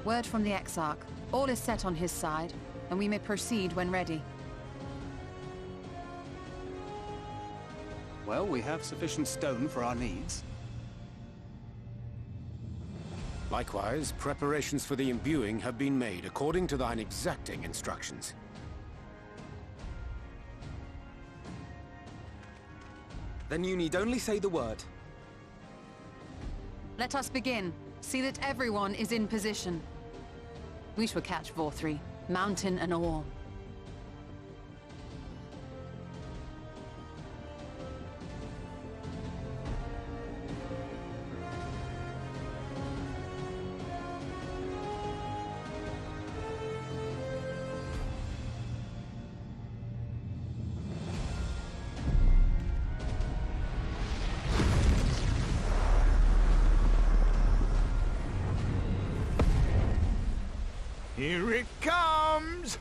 Word from the Exarch. All is set on his side, and we may proceed when ready. Well, we have sufficient stone for our needs. Likewise, preparations for the imbuing have been made according to thine exacting instructions. Then you need only say the word. Let us begin. See that everyone is in position. We shall catch Vorthri, mountain and all. Here it comes!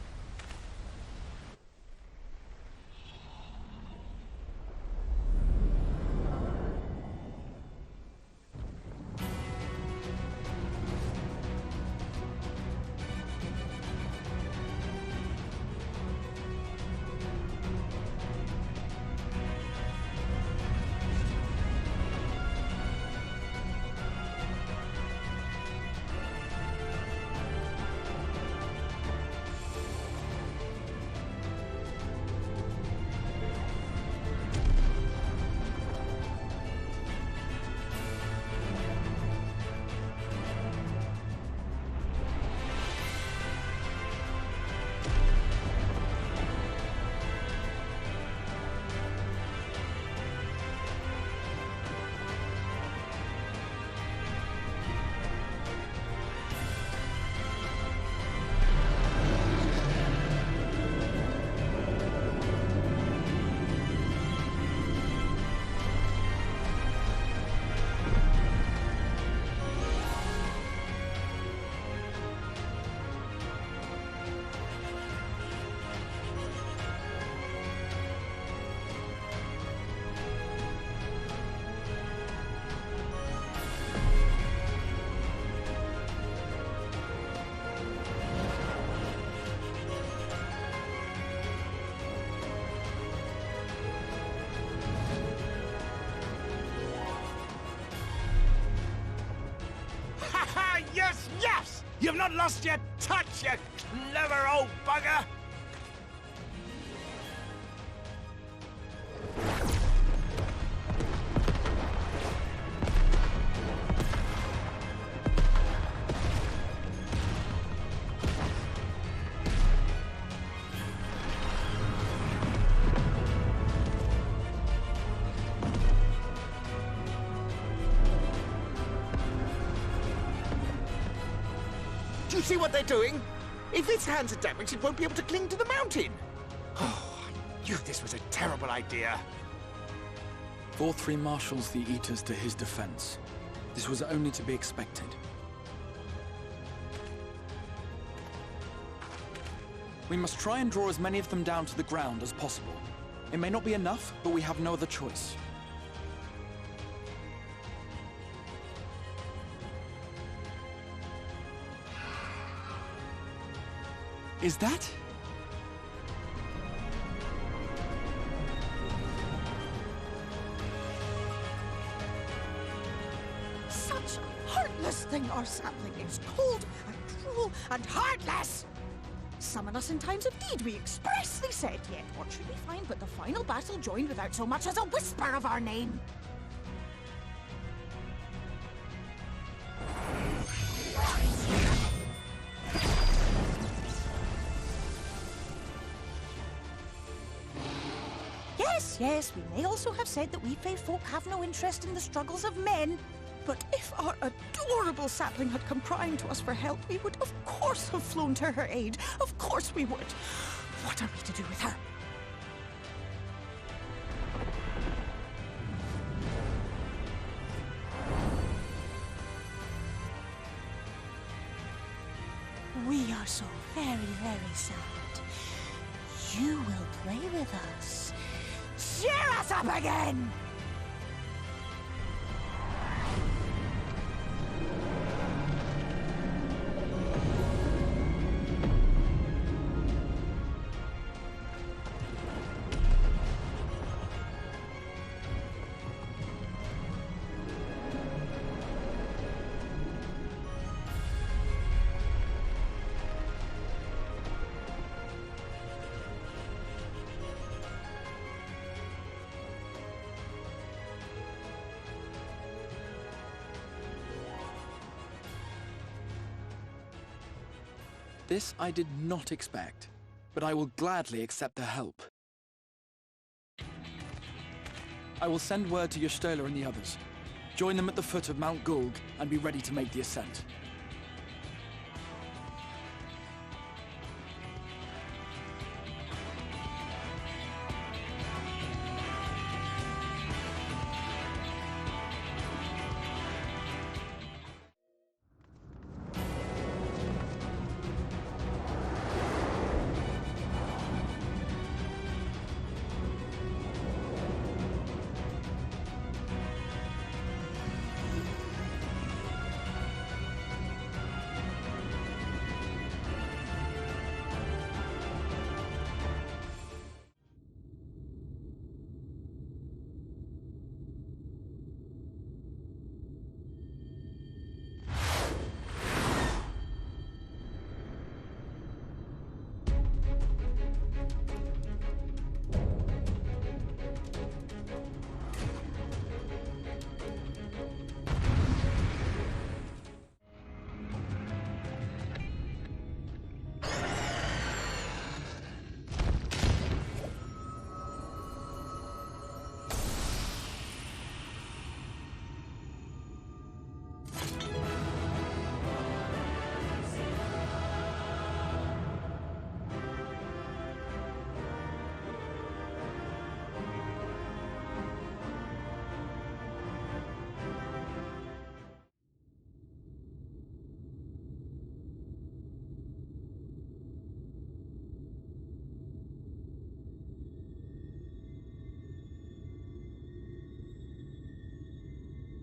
Yes, yes! You've not lost your touch, you clever old bugger! Do you see what they're doing? If its hands are damaged, it won't be able to cling to the mountain. Oh, I knew this was a terrible idea. Vorthri marshals the Eaters to his defense. This was only to be expected. We must try and draw as many of them down to the ground as possible. It may not be enough, but we have no other choice. Is that? Such a heartless thing our sapling is. Cold and cruel and heartless! Summon us in times of need, we expressly said. Yet what should we find but the final battle joined without so much as a whisper of our name? Yes, we may also have said that we Fae folk have no interest in the struggles of men. But if our adorable sapling had come crying to us for help, we would of course have flown to her aid. Of course we would. What are we to do with her? We are so very, very sad. You will play with us. Cheer us up again! This I did not expect, but I will gladly accept their help. I will send word to Y'shtola and the others. Join them at the foot of Mount Gulg and be ready to make the ascent.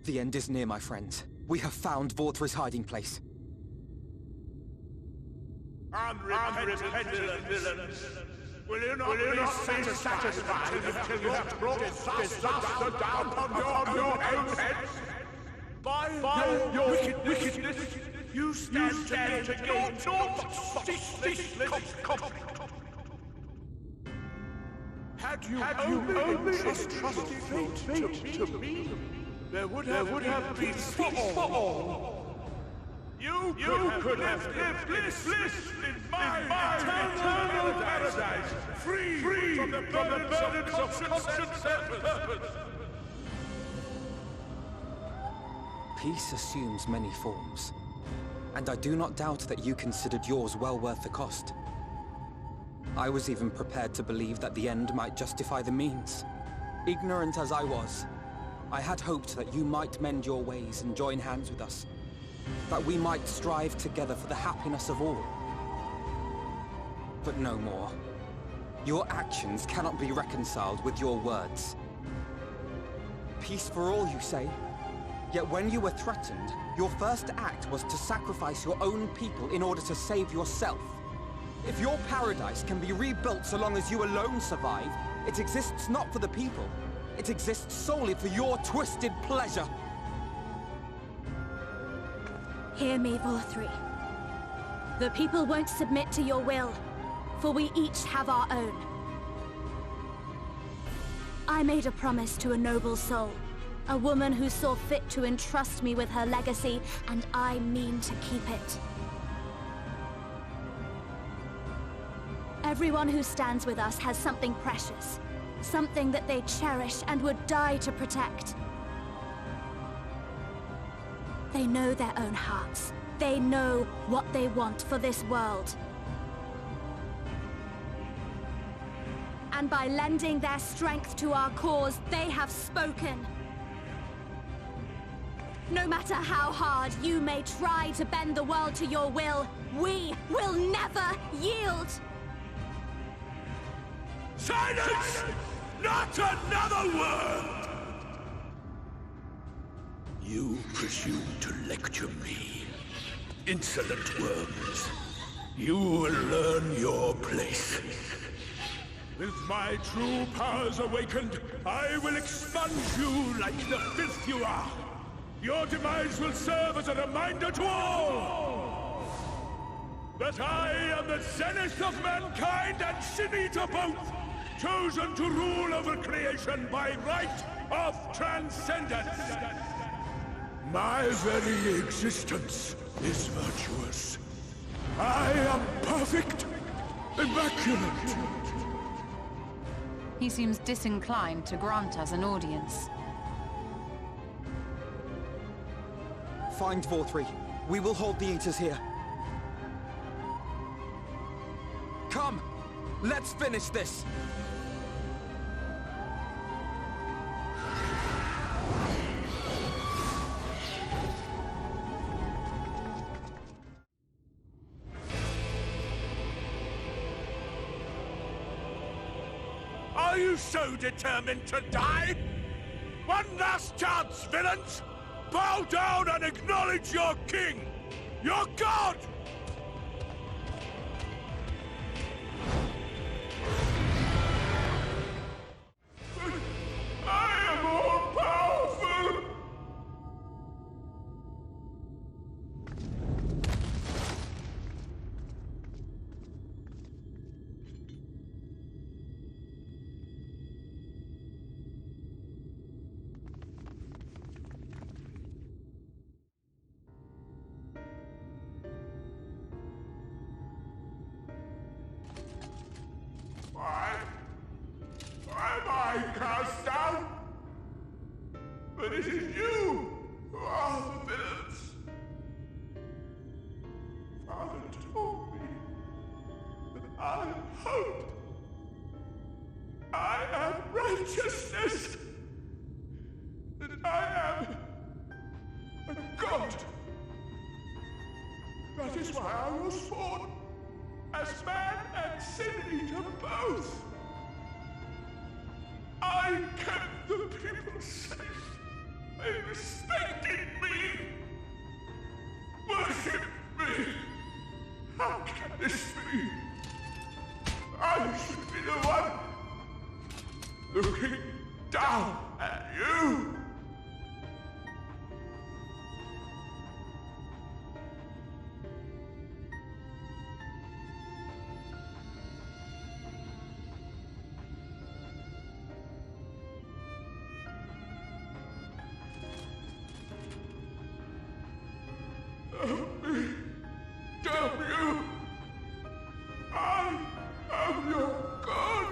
The end is near, my friends. We have found Vorthri's hiding place. Unrepentant villains! Will you not be satisfied until you have brought disaster down on your own heads? By your wickedness, you stand to gain Had you only entrusted fate to me, there would have been peace for all. You could have lived bliss in my eternal paradise, free from the burdens of conscience and purpose. Peace assumes many forms, and I do not doubt that you considered yours well worth the cost. I was even prepared to believe that the end might justify the means. Ignorant as I was, I had hoped that you might mend your ways and join hands with us. That we might strive together for the happiness of all. But no more. Your actions cannot be reconciled with your words. Peace for all, you say? Yet when you were threatened, your first act was to sacrifice your own people in order to save yourself. If your paradise can be rebuilt so long as you alone survive, it exists not for the people. It exists solely for your twisted pleasure. Hear me, Vorthri. The people won't submit to your will, for we each have our own. I made a promise to a noble soul, a woman who saw fit to entrust me with her legacy, and I mean to keep it. Everyone who stands with us has something precious, something that they cherish and would die to protect. They know their own hearts. They know what they want for this world. And by lending their strength to our cause, they have spoken. No matter how hard you may try to bend the world to your will, we will never yield! Silence! Not another word! You presume to lecture me. Insolent worms. You will learn your place. With my true powers awakened, I will expunge you like the filth you are. Your demise will serve as a reminder to all that I am the zenith of mankind and Sin-Eater both, chosen to rule over creation by right of transcendence. My very existence is virtuous. I am perfect! Immaculate! He seems disinclined to grant us an audience. Find Vorthree. We will hold the Eaters here. Come! Let's finish this! Are you so determined to die? One last chance, villains! Bow down and acknowledge your king! Your god! I am all powerful! Why am I cast down? But it is you who are the villains. Father told me that I am hope. I am righteousness. That I am a god. That is why I was born. As man and sin eater both. I kept the people safe. They respected me. Worshipped me. How can this be? I should be the one looking down at you. Damn you! I am your god!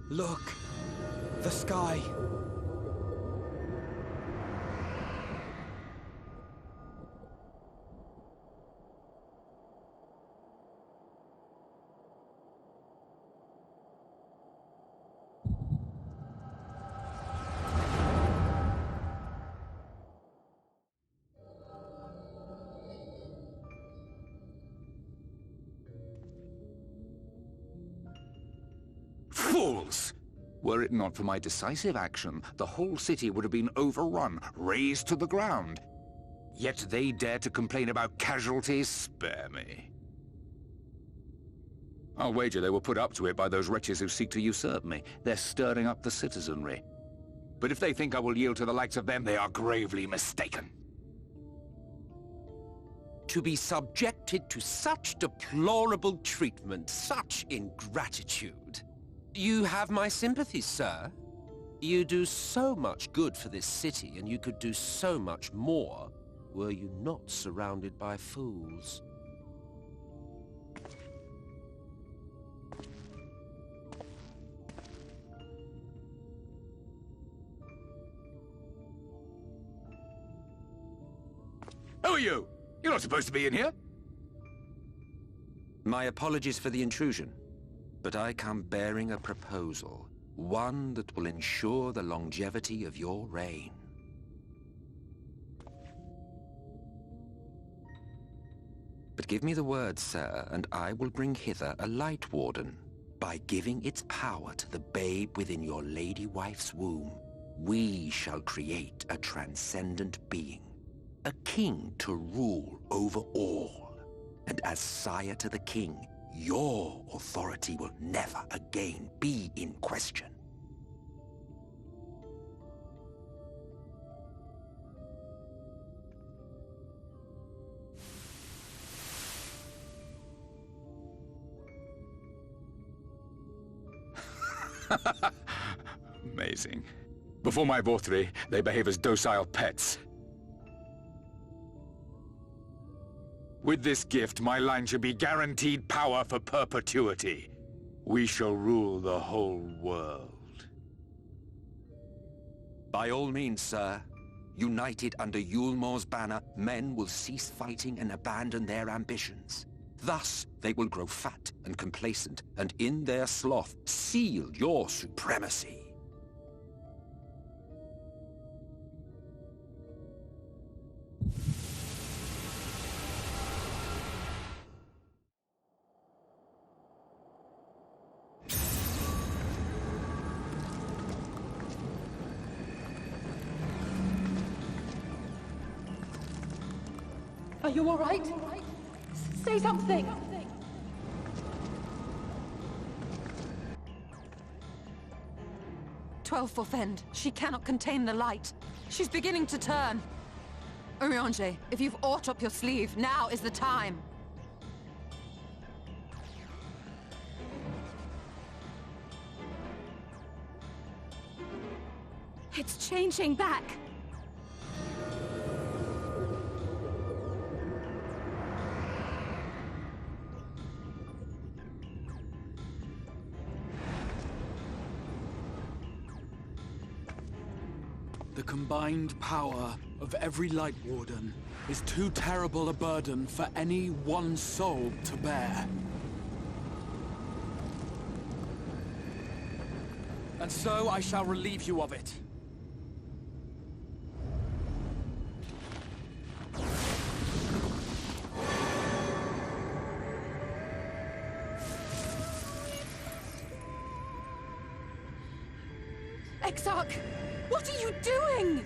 Look! The sky! Fools! Were it not for my decisive action, the whole city would have been overrun, razed to the ground. Yet they dare to complain about casualties? Spare me. I'll wager they were put up to it by those wretches who seek to usurp me. They're stirring up the citizenry. But if they think I will yield to the likes of them, they are gravely mistaken. To be subjected to such deplorable treatment, such ingratitude. You have my sympathies, sir. You do so much good for this city, and you could do so much more were you not surrounded by fools. Who are you? You're not supposed to be in here. My apologies for the intrusion, but I come bearing a proposal. One that will ensure the longevity of your reign. But give me the word, sir, and I will bring hither a Light Warden. By giving its power to the babe within your lady wife's womb, we shall create a transcendent being. A king to rule over all. And as sire to the king, your authority will never again be in question. Amazing. Before my Vorthri, they behave as docile pets. With this gift, my line should be guaranteed power for perpetuity. We shall rule the whole world. By all means, sir. United under Yulmor's banner, men will cease fighting and abandon their ambitions. Thus, they will grow fat and complacent, and in their sloth, seal your supremacy. Are you all right? Say something! "12 Fend. She cannot contain the light. She's beginning to turn. Urianger, if you've aught up your sleeve, now is the time. It's changing back. The combined power of every Light Warden is too terrible a burden for any one soul to bear. And so I shall relieve you of it. Exarch! What are you doing?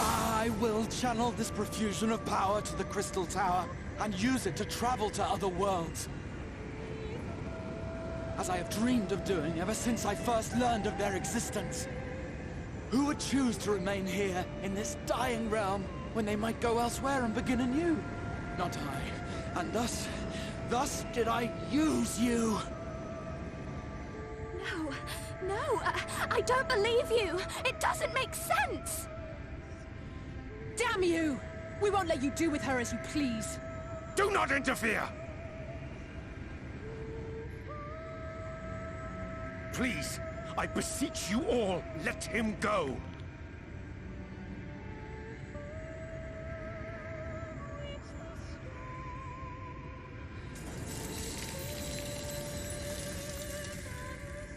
I will channel this profusion of power to the Crystal Tower and use it to travel to other worlds. As I have dreamed of doing ever since I first learned of their existence. Who would choose to remain here in this dying realm when they might go elsewhere and begin anew? Not I. And thus did I use you. No, I don't believe you. It doesn't make sense. Damn you! We won't let you do with her as you please. Do not interfere! Please, I beseech you all, let him go!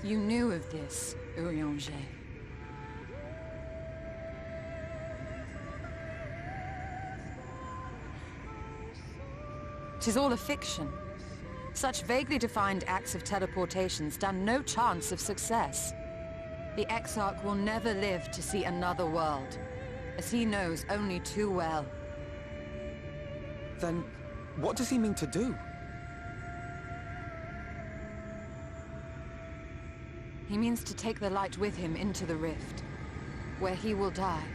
You knew of this, Urianger. 'Tis all a fiction. Such vaguely defined acts of teleportation stand no chance of success. The Exarch will never live to see another world, as he knows only too well. Then, what does he mean to do? He means to take the light with him into the rift, where he will die.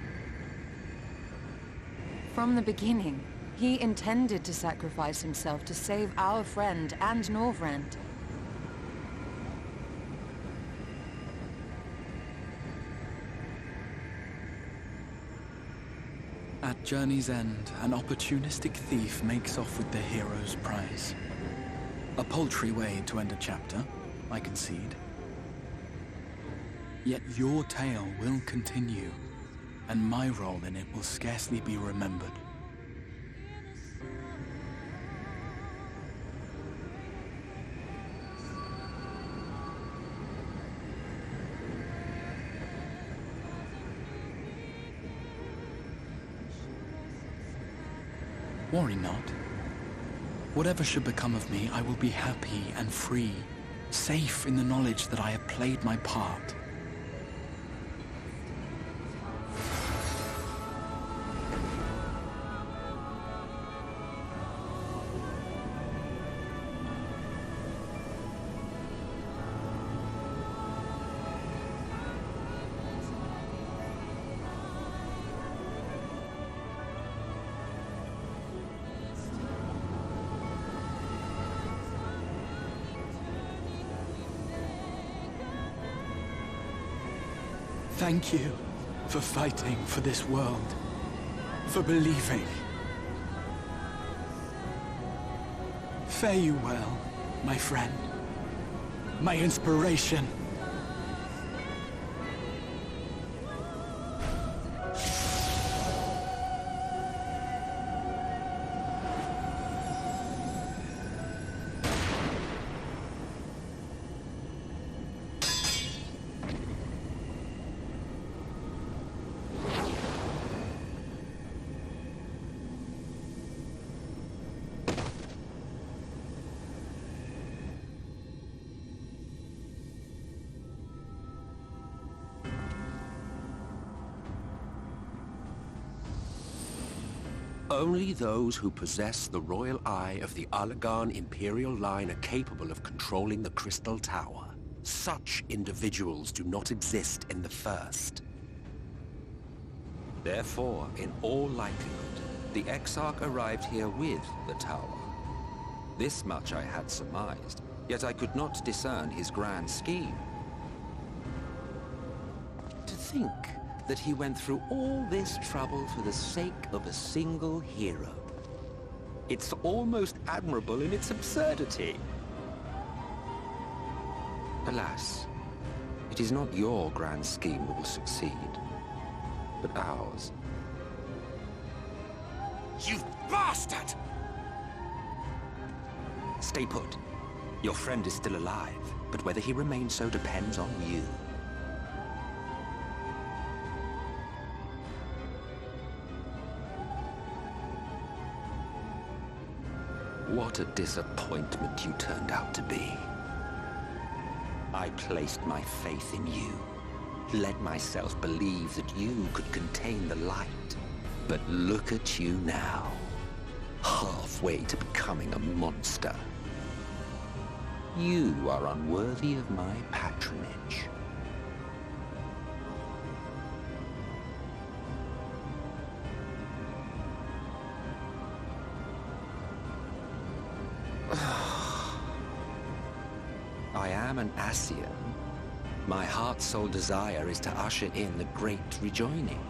From the beginning, he intended to sacrifice himself to save our friend and Norvrend. At journey's end, an opportunistic thief makes off with the hero's prize. A paltry way to end a chapter, I concede. Yet your tale will continue, and my role in it will scarcely be remembered. Worry not. Whatever should become of me, I will be happy and free, safe in the knowledge that I have played my part. Thank you for fighting for this world, for believing. Fare you well, my friend, my inspiration. Only those who possess the royal eye of the Allagan Imperial line are capable of controlling the Crystal Tower. Such individuals do not exist in the First. Therefore, in all likelihood, the Exarch arrived here with the tower. This much I had surmised, yet I could not discern his grand scheme. To think that he went through all this trouble for the sake of a single hero. It's almost admirable in its absurdity. Alas, it is not your grand scheme that will succeed, but ours. You bastard! Stay put. Your friend is still alive, but whether he remains so depends on you. What a disappointment you turned out to be. I placed my faith in you, led myself believe that you could contain the light. But look at you now, halfway to becoming a monster. You are unworthy of my patronage. I am an Ascian. My heart's sole desire is to usher in the Great Rejoining.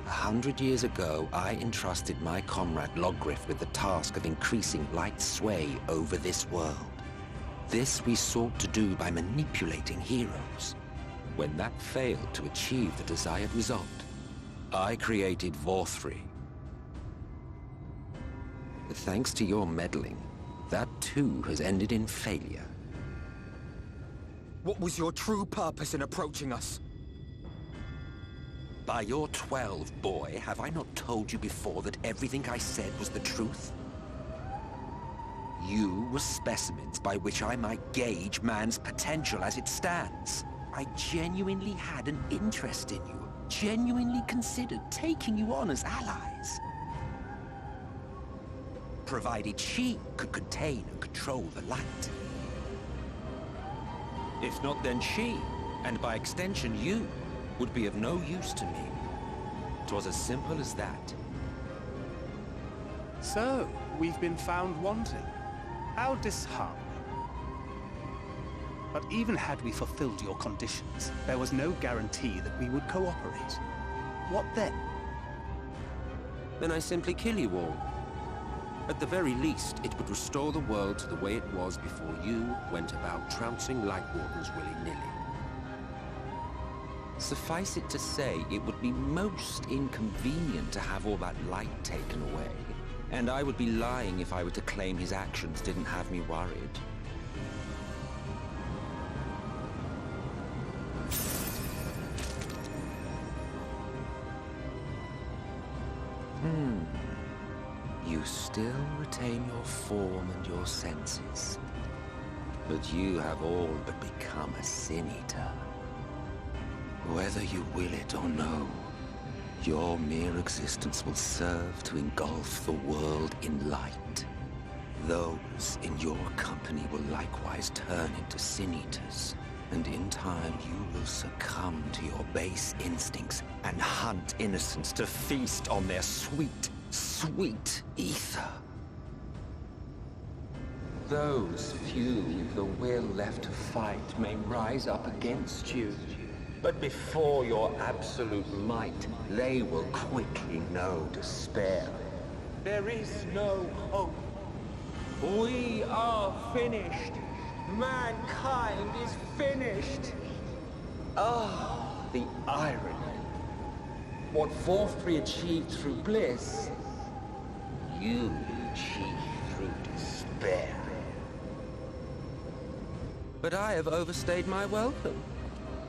100 years ago, I entrusted my comrade Logriff with the task of increasing light's sway over this world. This we sought to do by manipulating heroes. When that failed to achieve the desired result, I created Vorthri. But thanks to your meddling, that too has ended in failure. What was your true purpose in approaching us? By your 12, boy, have I not told you before that everything I said was the truth? You were specimens by which I might gauge man's potential as it stands. I genuinely had an interest in you, genuinely considered taking you on as allies. Provided she could contain and control the light. If not, then she, and by extension you, would be of no use to me. 'Twas as simple as that. So, we've been found wanting. How disheartening. But even had we fulfilled your conditions, there was no guarantee that we would cooperate. What then? Then I simply kill you all. At the very least, it would restore the world to the way it was before you went about trouncing Lightwardens willy-nilly. Suffice it to say, it would be most inconvenient to have all that light taken away. And I would be lying if I were to claim his actions didn't have me worried. You still retain your form and your senses. But you have all but become a Sin Eater. Whether you will it or no, your mere existence will serve to engulf the world in light. Those in your company will likewise turn into Sin Eaters, and in time you will succumb to your base instincts and hunt innocents to feast on their sweet, sweet ether. Those few with the will left to fight may rise up against you. But before your absolute might, they will quickly know despair. There is no hope. We are finished. Mankind is finished. Ah, the irony. What Forthry achieved through bliss, you achieved through despair. But I have overstayed my welcome.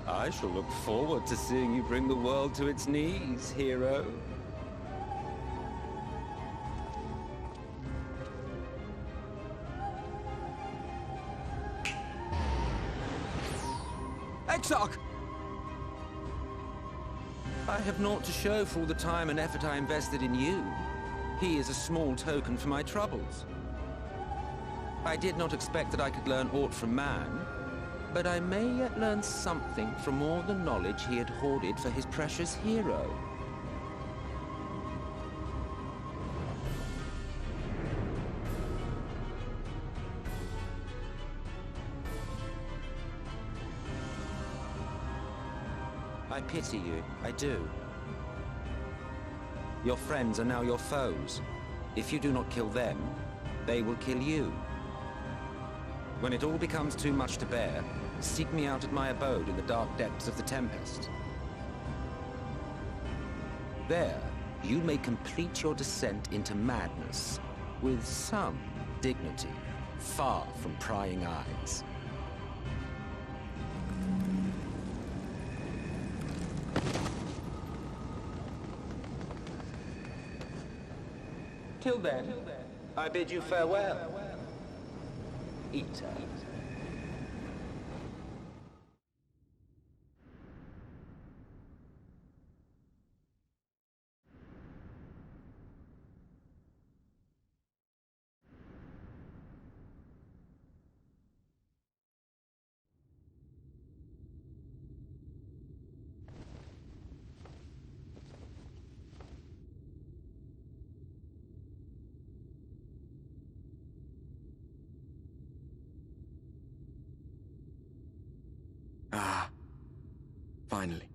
I shall look forward to seeing you bring the world to its knees, hero. Exarch! I have naught to show for all the time and effort I invested in you. He is a small token for my troubles. I did not expect that I could learn aught from man, but I may yet learn something from all the knowledge he had hoarded for his precious hero. I pity you, I do. Your friends are now your foes. If you do not kill them, they will kill you. When it all becomes too much to bear, seek me out at my abode in the dark depths of the Tempest. There, you may complete your descent into madness, with some dignity, far from prying eyes. Till then, I bid you farewell, Eater. Ah, finally.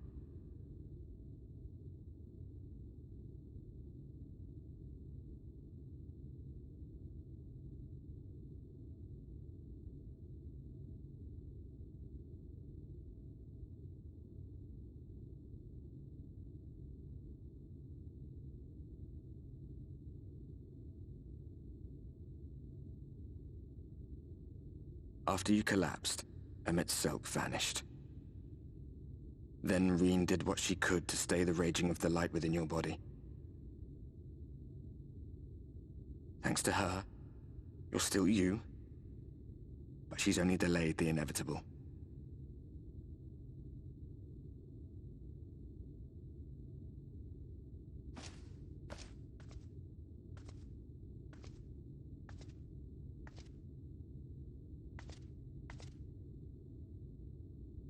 After you collapsed, Emmet's self vanished. Then Reen did what she could to stay the raging of the light within your body. Thanks to her, you're still you, but she's only delayed the inevitable.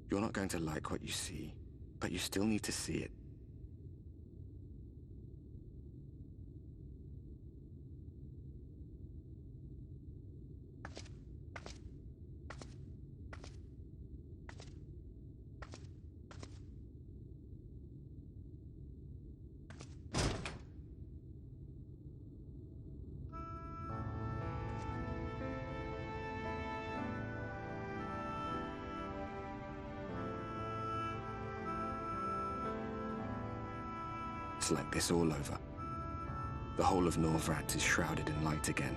You're not going to like what you see, but you still need to see it. nights like this all over. The whole of Norvrat is shrouded in light again.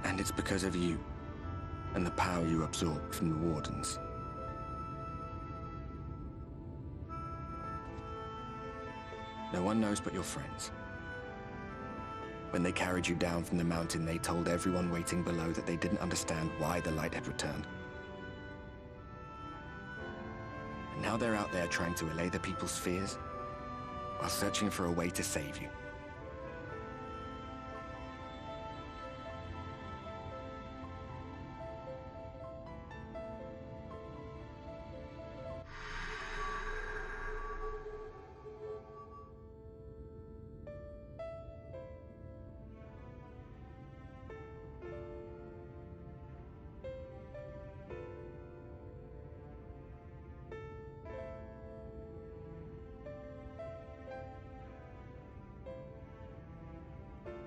And it's because of you, and the power you absorbed from the Wardens. No one knows but your friends. When they carried you down from the mountain, they told everyone waiting below that they didn't understand why the light had returned. And now they're out there trying to allay the people's fears, while searching for a way to save you.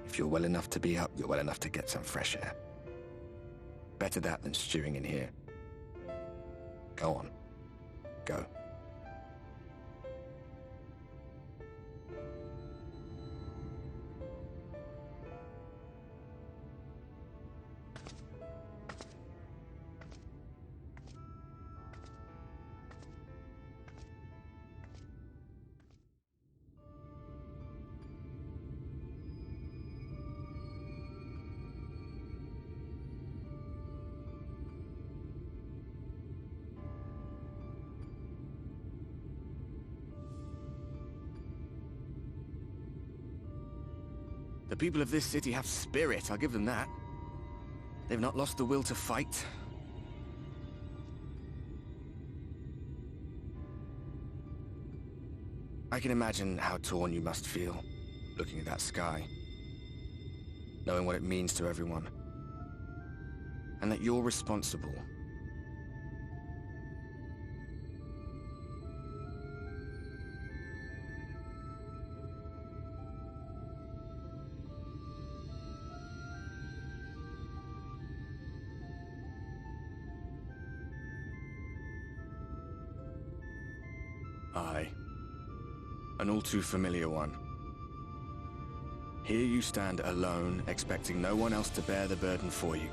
If you're well enough to be up, you're well enough to get some fresh air. Better that than stewing in here. Go on. Go. The people of this city have spirit, I'll give them that. They've not lost the will to fight. I can imagine how torn you must feel, looking at that sky, knowing what it means to everyone, and that you're responsible. Aye. An all too familiar one. Here you stand alone, expecting no one else to bear the burden for you.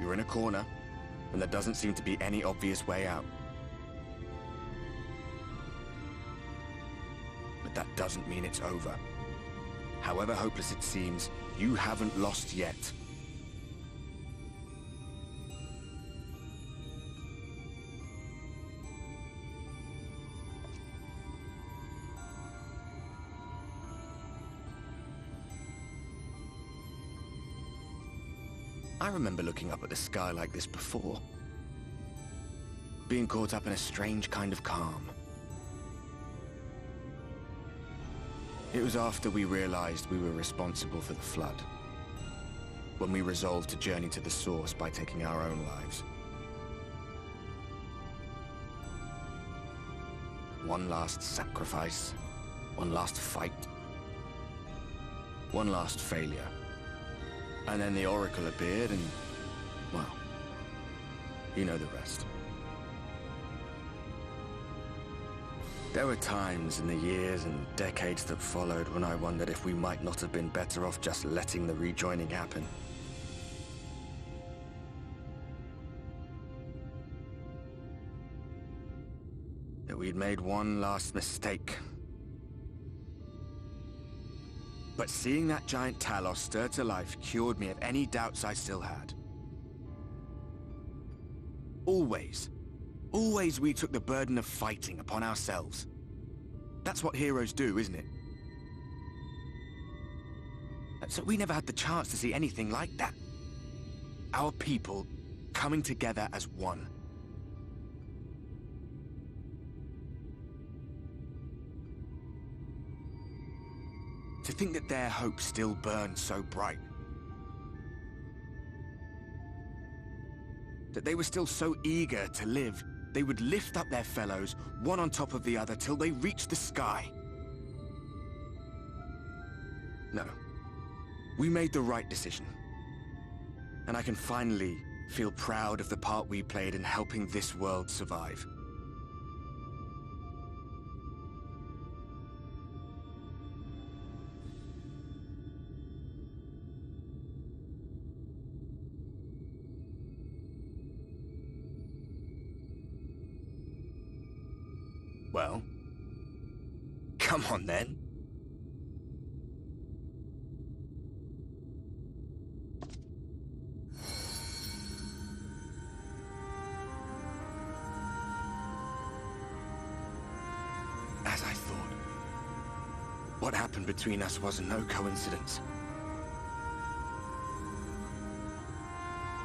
You're in a corner, and there doesn't seem to be any obvious way out. That doesn't mean it's over. However hopeless it seems, you haven't lost yet. I remember looking up at the sky like this before. Being caught up in a strange kind of calm. It was after we realized we were responsible for the flood, when we resolved to journey to the source by taking our own lives. One last sacrifice, one last fight, one last failure. And then the Oracle appeared and, well, you know the rest. There were times in the years and decades that followed when I wondered if we might not have been better off just letting the rejoining happen. That we'd made one last mistake. But seeing that giant Talos stir to life cured me of any doubts I still had. Always we took the burden of fighting upon ourselves. That's what heroes do, isn't it? So we never had the chance to see anything like that. Our people coming together as one. To think that their hope still burns so bright. That they were still so eager to live they would lift up their fellows, one on top of the other, till they reached the sky. No. We made the right decision. And I can finally feel proud of the part we played in helping this world survive. Well, come on then. As I thought. What happened between us was no coincidence.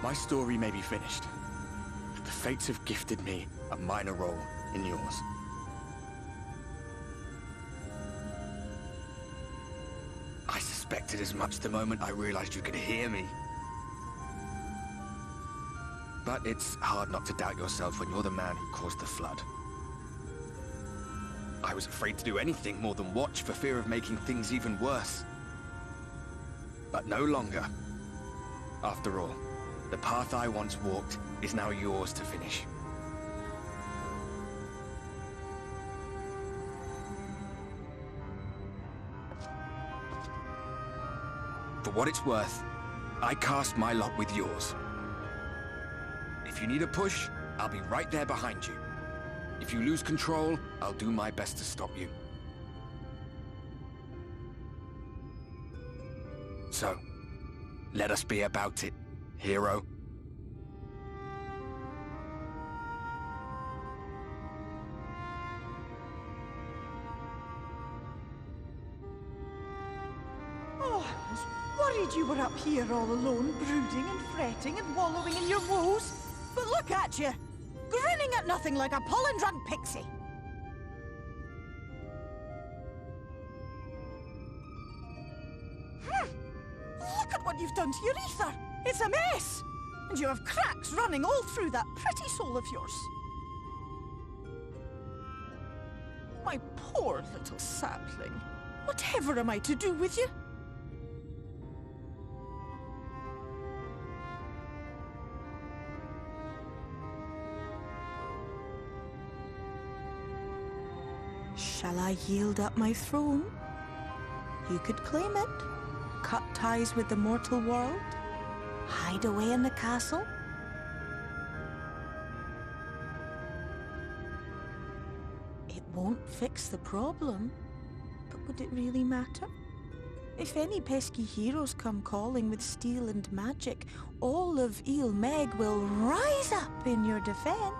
My story may be finished, but the fates have gifted me a minor role in yours. I suspected as much the moment I realized you could hear me. But it's hard not to doubt yourself when you're the man who caused the flood. I was afraid to do anything more than watch for fear of making things even worse. But no longer. After all, the path I once walked is now yours to finish. For what it's worth, I cast my lot with yours. If you need a push, I'll be right there behind you. If you lose control, I'll do my best to stop you. So, let us be about it, hero. Oh, I was worried you were up here all alone, brooding and fretting and wallowing in your woes. But look at you, grinning at nothing like a pollen-drunk pixie. Look at what you've done to your ether. It's a mess. And you have cracks running all through that pretty soul of yours. My poor little sapling. Whatever am I to do with you? Shall I yield up my throne? You could claim it, cut ties with the mortal world, hide away in the castle. It won't fix the problem, but would it really matter? If any pesky heroes come calling with steel and magic, all of Il Meg will rise up in your defense.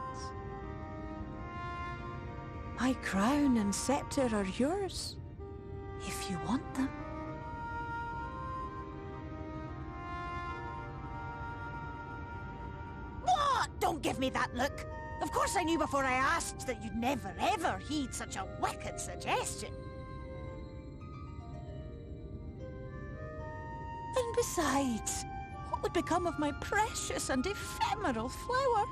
My crown and scepter are yours, if you want them. What? Don't give me that look! Of course I knew before I asked that you'd never ever heed such a wicked suggestion. And besides, what would become of my precious and ephemeral flower?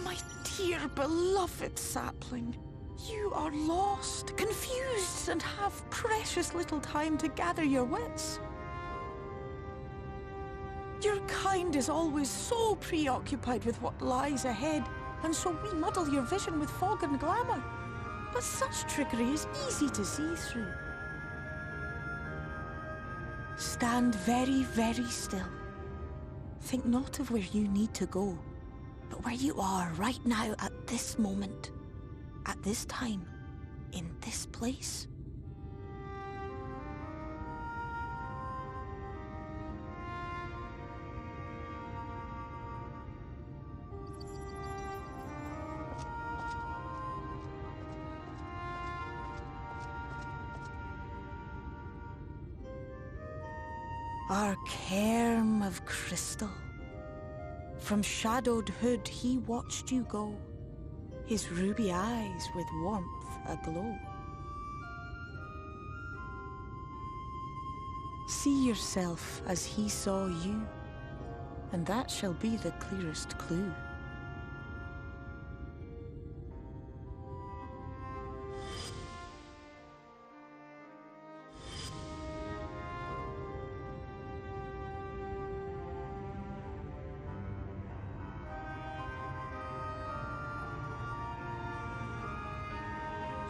My dear beloved sapling, you are lost, confused, and have precious little time to gather your wits. Your kind is always so preoccupied with what lies ahead, and so we muddle your vision with fog and glamour. But such trickery is easy to see through. Stand very, very still. Think not of where you need to go, but where you are right now at this moment, at this time, in this place. Our cairn of crystal. From shadowed hood he watched you go, his ruby eyes with warmth aglow. See yourself as he saw you, and that shall be the clearest clue.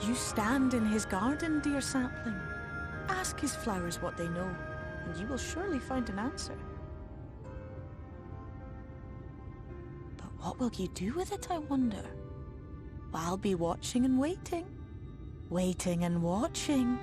You stand in his garden, dear sapling. Ask his flowers what they know, and you will surely find an answer. But what will you do with it, I wonder? I'll be watching and waiting. Waiting and watching.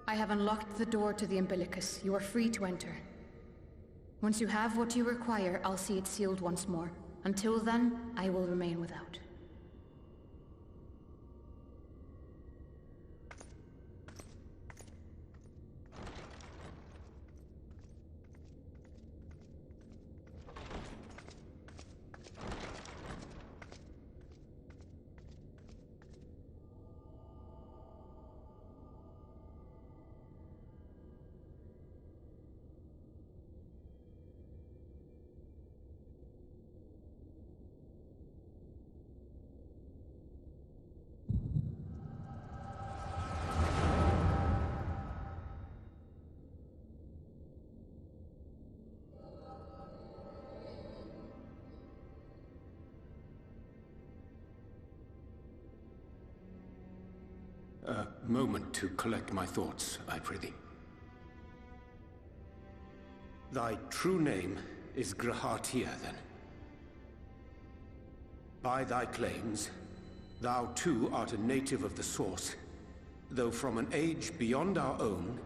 I have unlocked the door to the umbilicus. You are free to enter. Once you have what you require, I'll see it sealed once more. Until then, I will remain without. A moment to collect my thoughts, I prithee. Thy true name is Grahatia, then. By thy claims, thou too art a native of the Source, though from an age beyond our own,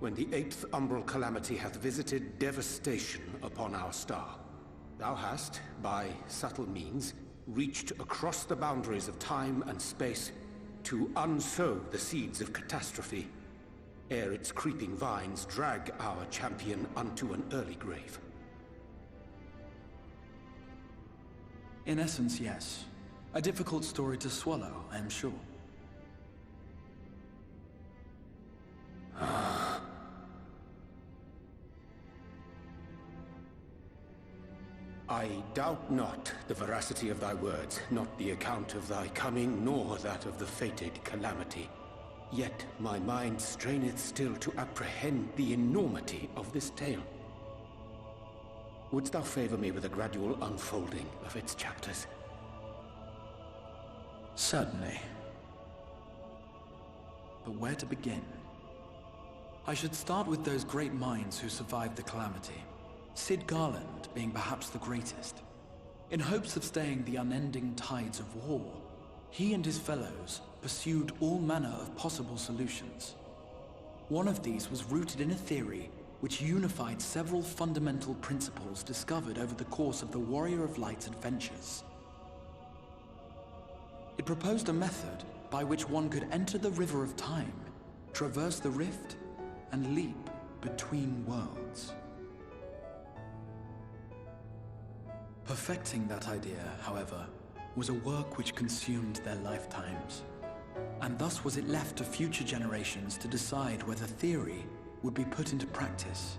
when the 8th umbral calamity hath visited devastation upon our star. Thou hast, by subtle means, reached across the boundaries of time and space to unsow the seeds of catastrophe, ere its creeping vines drag our champion unto an early grave. In essence, yes. A difficult story to swallow, I am sure. I doubt not the veracity of thy words, not the account of thy coming, nor that of the fated calamity. Yet my mind straineth still to apprehend the enormity of this tale. Wouldst thou favor me with a gradual unfolding of its chapters? Certainly. But where to begin? I should start with those great minds who survived the calamity. Sid Garland being perhaps the greatest. In hopes of staying the unending tides of war, he and his fellows pursued all manner of possible solutions. One of these was rooted in a theory which unified several fundamental principles discovered over the course of the Warrior of Light's adventures. It proposed a method by which one could enter the River of Time, traverse the rift, and leap between worlds. Perfecting that idea, however, was a work which consumed their lifetimes, and thus was it left to future generations to decide whether theory would be put into practice.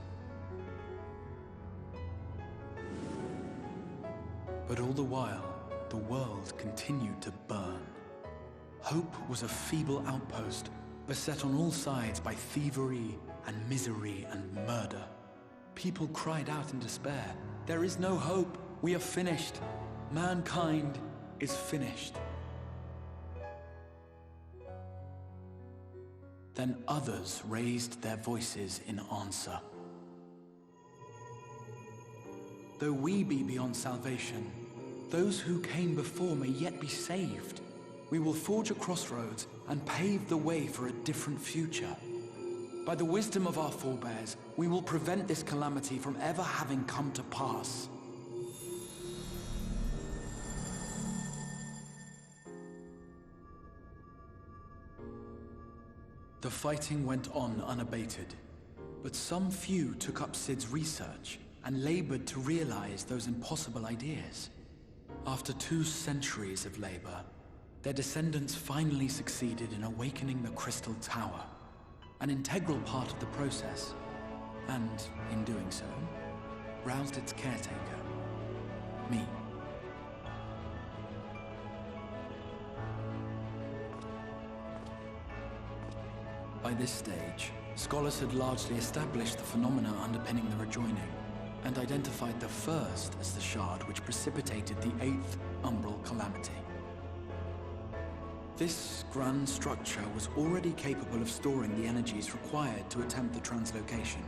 But all the while, the world continued to burn. Hope was a feeble outpost, beset on all sides by thievery and misery and murder. People cried out in despair, "There is no hope! We are finished! Mankind is finished!" Then others raised their voices in answer. Though we be beyond salvation, those who came before may yet be saved. We will forge a crossroads and pave the way for a different future. By the wisdom of our forebears, we will prevent this calamity from ever having come to pass. The fighting went on unabated, but some few took up Cid's research and labored to realize those impossible ideas. After 2 centuries of labor, their descendants finally succeeded in awakening the Crystal Tower, an integral part of the process, and, in doing so, roused its caretaker, me. By this stage, scholars had largely established the phenomena underpinning the rejoining, and identified the first as the shard which precipitated the 8th Umbral Calamity. This grand structure was already capable of storing the energies required to attempt the translocation.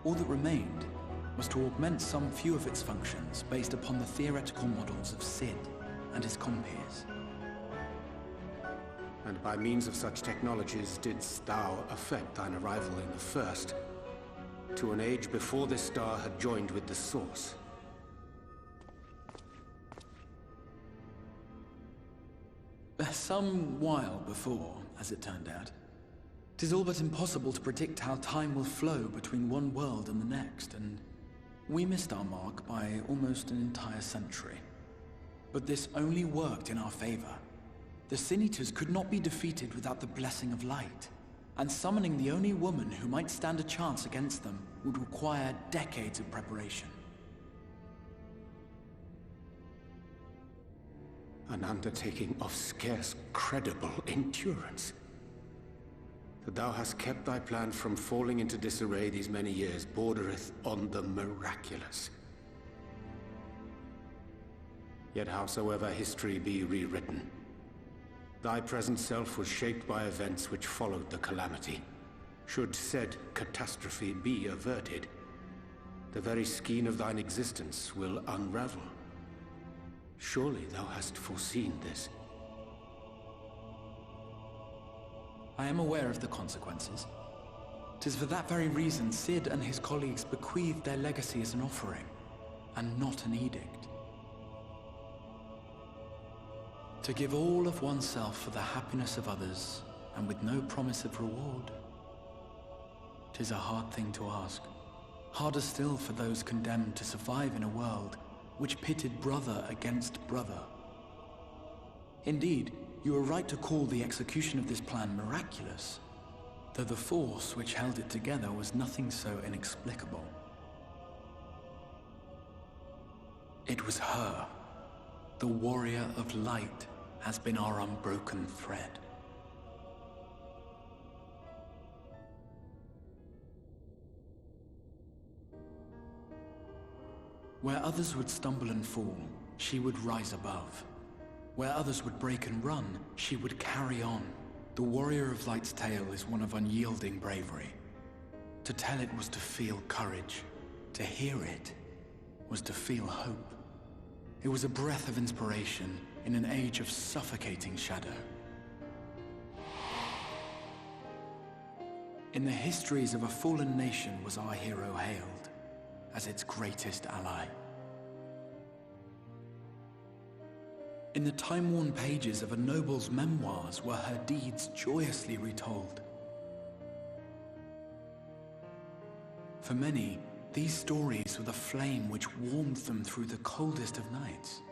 All that remained was to augment some few of its functions based upon the theoretical models of Cid and his compeers. And by means of such technologies didst thou effect thine arrival in the first, to an age before this star had joined with the Source. Some while before, as it turned out. 'Tis all but impossible to predict how time will flow between one world and the next, and we missed our mark by almost an entire century. But this only worked in our favor. The Sin Eaters could not be defeated without the blessing of light, and summoning the only woman who might stand a chance against them would require decades of preparation. An undertaking of scarce credible endurance. That thou hast kept thy plan from falling into disarray these many years bordereth on the miraculous. Yet howsoever history be rewritten, thy present self was shaped by events which followed the calamity. Should said catastrophe be averted, the very skein of thine existence will unravel. Surely thou hast foreseen this. I am aware of the consequences. 'Tis for that very reason Cid and his colleagues bequeathed their legacy as an offering, and not an edict. To give all of oneself for the happiness of others, and with no promise of reward. 'Tis a hard thing to ask. Harder still for those condemned to survive in a world which pitted brother against brother. Indeed, you are right to call the execution of this plan miraculous, though the force which held it together was nothing so inexplicable. It was her. The warrior of light has been our unbroken thread. Where others would stumble and fall, she would rise above. Where others would break and run, she would carry on. The warrior of light's tale is one of unyielding bravery. To tell it was to feel courage. To hear it was to feel hope. It was a breath of inspiration in an age of suffocating shadow. In the histories of a fallen nation was our hero hailed as its greatest ally. In the time-worn pages of a noble's memoirs were her deeds joyously retold. For many, these stories were the flame which warmed them through the coldest of nights.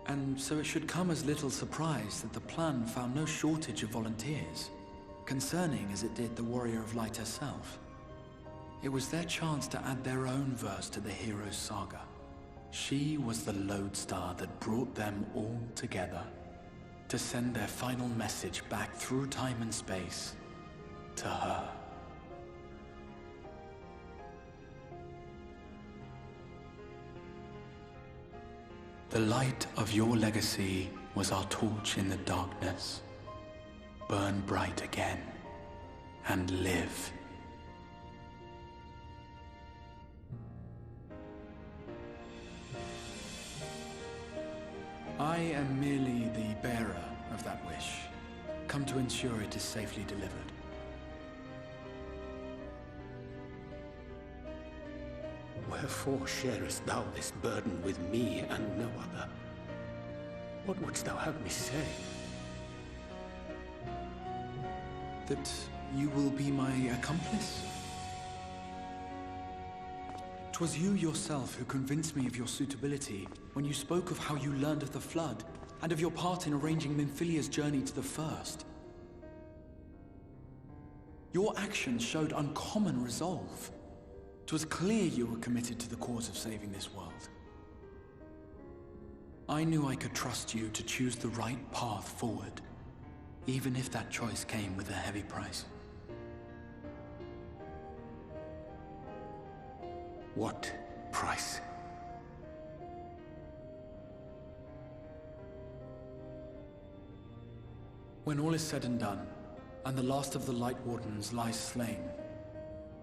And so it should come as little surprise that the plan found no shortage of volunteers, concerning as it did the Warrior of Light herself. It was their chance to add their own verse to the hero's saga. She was the lodestar that brought them all together, to send their final message back through time and space to her. The light of your legacy was our torch in the darkness. Burn bright again and live. come to ensure it is safely delivered. Wherefore sharest thou this burden with me and no other? What wouldst thou have me say? That you will be my accomplice? 'Twas you yourself who convinced me of your suitability when you spoke of how you learned of the Flood, and of your part in arranging Minfilia's journey to the First. Your actions showed uncommon resolve. 'Twas clear you were committed to the cause of saving this world. I knew I could trust you to choose the right path forward, even if that choice came with a heavy price. What price? When all is said and done, and the last of the Light Wardens lies slain,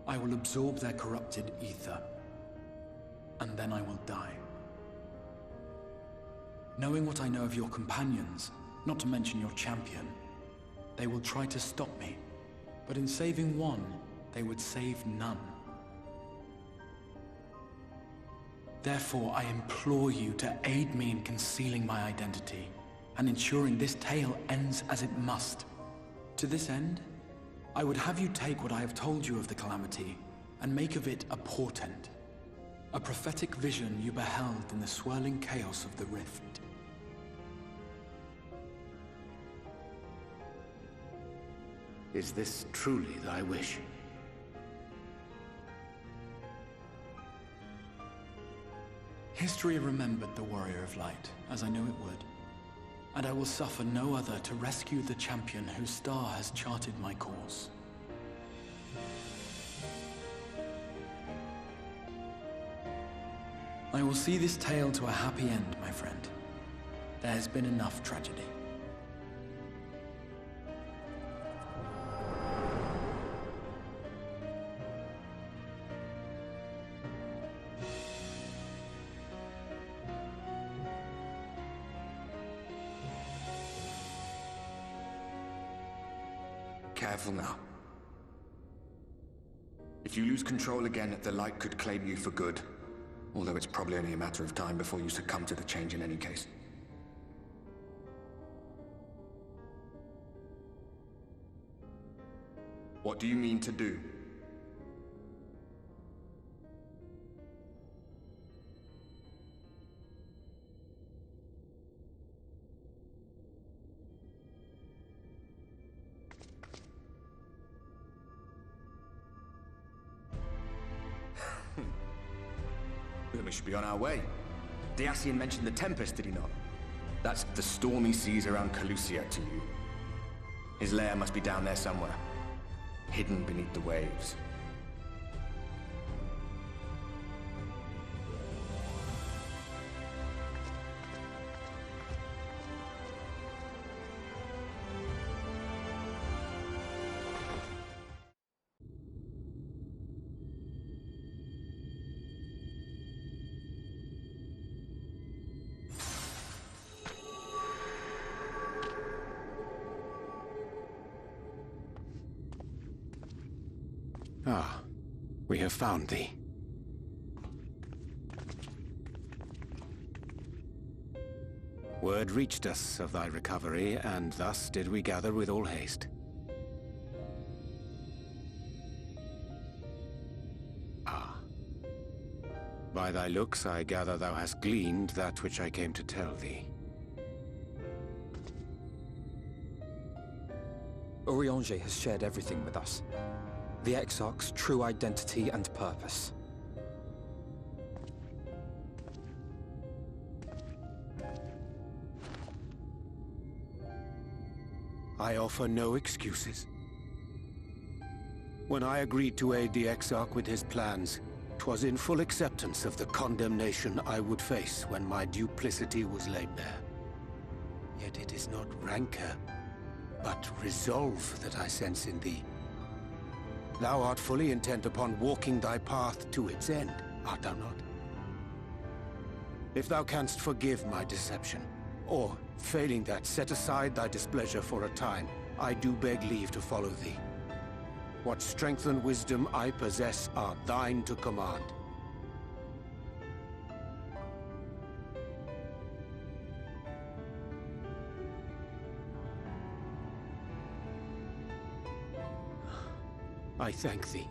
I will absorb their corrupted ether, and then I will die. Knowing what I know of your companions, not to mention your champion, they will try to stop me, but in saving one, they would save none. Therefore, I implore you to aid me in concealing my identity, and ensuring this tale ends as it must. To this end, I would have you take what I have told you of the Calamity, and make of it a portent. A prophetic vision you beheld in the swirling chaos of the Rift. Is this truly thy wish? History remembered the Warrior of Light, as I knew it would. And I will suffer no other to rescue the champion whose star has charted my course. I will see this tale to a happy end, my friend. There has been enough tragedy. Careful now. If you lose control again, the Light could claim you for good. Although it's probably only a matter of time before you succumb to the change in any case. What do you mean to do? We should be on our way. Diassian mentioned the Tempest, did he not? That's the stormy seas around Calusia to you. His lair must be down there somewhere, hidden beneath the waves. Ah, we have found thee. Word reached us of thy recovery, and thus did we gather with all haste. Ah. By thy looks, I gather thou hast gleaned that which I came to tell thee. Urianger has shared everything with us. The Exarch's true identity and purpose. I offer no excuses. When I agreed to aid the Exarch with his plans, 'twas in full acceptance of the condemnation I would face when my duplicity was laid bare. Yet it is not rancor, but resolve that I sense in thee. Thou art fully intent upon walking thy path to its end, art thou not? If thou canst forgive my deception, or, failing that, set aside thy displeasure for a time, I do beg leave to follow thee. What strength and wisdom I possess are thine to command. I thank thee.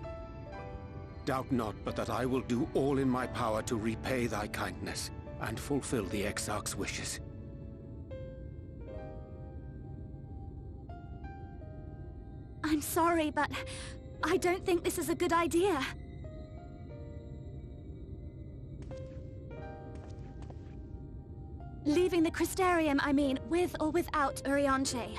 Doubt not but that I will do all in my power to repay thy kindness and fulfill the Exarch's wishes. I'm sorry, but I don't think this is a good idea. Leaving the Crystarium, I mean, with or without Urianche.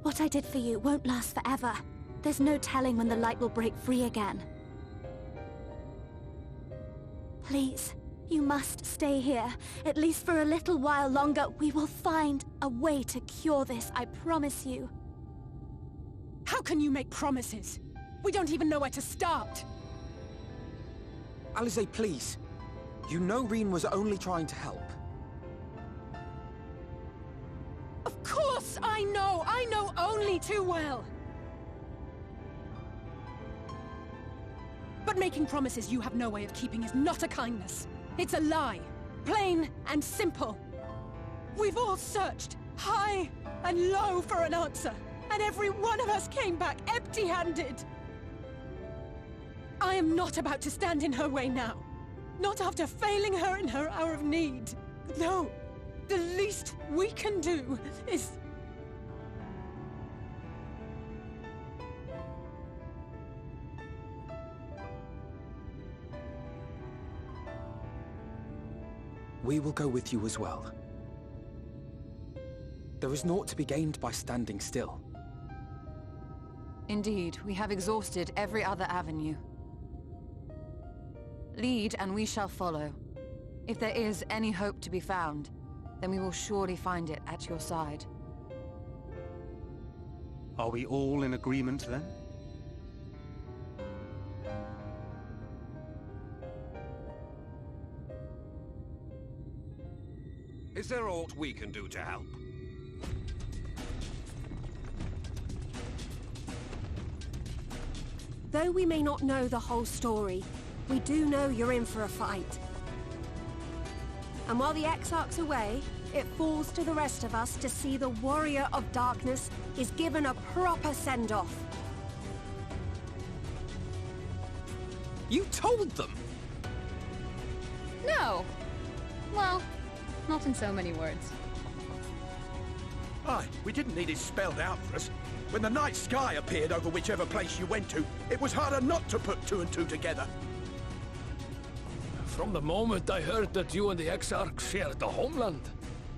What I did for you won't last forever. There's no telling when the light will break free again. Please, you must stay here. At least for a little while longer. We will find a way to cure this, I promise you. How can you make promises? We don't even know where to start. Alize, please. You know Reen was only trying to help. Of course I know! I know only too well! But making promises you have no way of keeping is not a kindness. It's a lie. Plain and simple. We've all searched, high and low, for an answer. And every one of us came back empty-handed. I am not about to stand in her way now. Not after failing her in her hour of need. No. The least we can do is... We will go with you as well. There is naught to be gained by standing still. Indeed, we have exhausted every other avenue. Lead, and we shall follow. If there is any hope to be found, then we will surely find it at your side. Are we all in agreement then? Is there aught we can do to help? Though we may not know the whole story, we do know you're in for a fight. And while the Exarch's away, it falls to the rest of us to see the Warrior of Darkness is given a proper send-off. You told them! No! Well, not in so many words. Aye, we didn't need it spelled out for us. When the night sky appeared over whichever place you went to, it was harder not to put two and two together. From the moment I heard that you and the Exarch shared the homeland,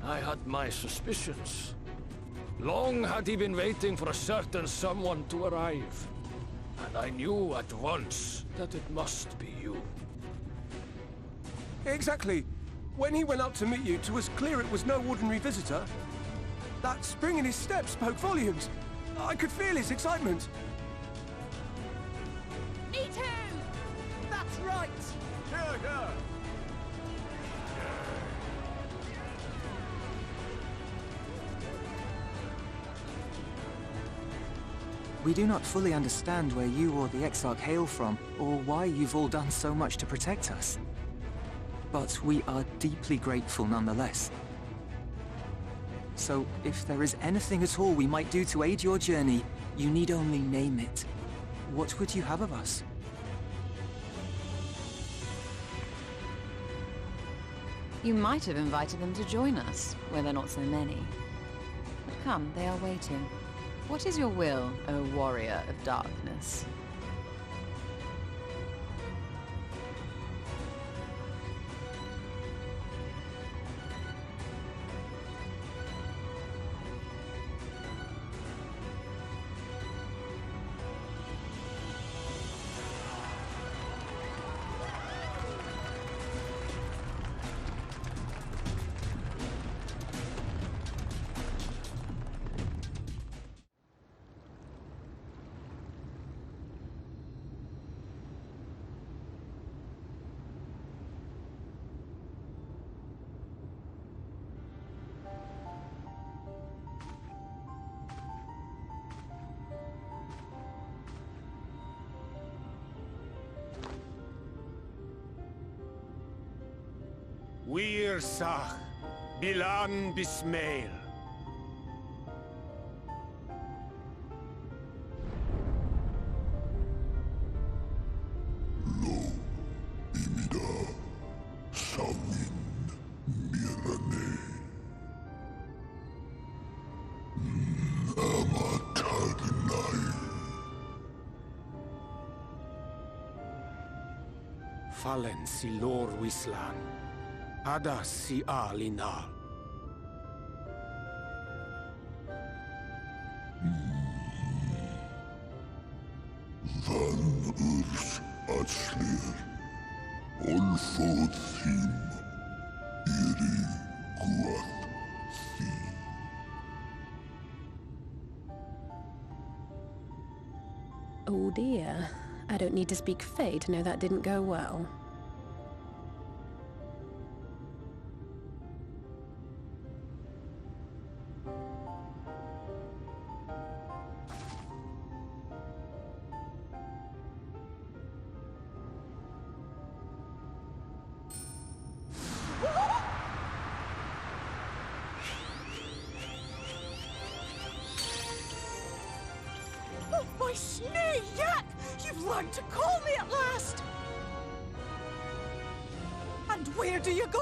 I had my suspicions. Long had he been waiting for a certain someone to arrive. And I knew at once that it must be you. Exactly. When he went up to meet you, it was clear it was no ordinary visitor. That spring in his step spoke volumes. I could feel his excitement. Eat him! That's right! Yeah. We do not fully understand where you or the Exarch hail from, or why you've all done so much to protect us. But we are deeply grateful nonetheless. So, if there is anything at all we might do to aid your journey, you need only name it. What would you have of us? You might have invited them to join us, where there are not so many. But come, they are waiting. What is your will, O Warrior of Darkness? Wir Sach, Bilan Bismail. Fallen si lor wislan, ada si alinal. Van urs atslir, olfod thim, iri guath thi. Oh dear. I don't need to speak Fae to know that didn't go well. Oh, my snake yak! You've learned to call me at last! And where do you go?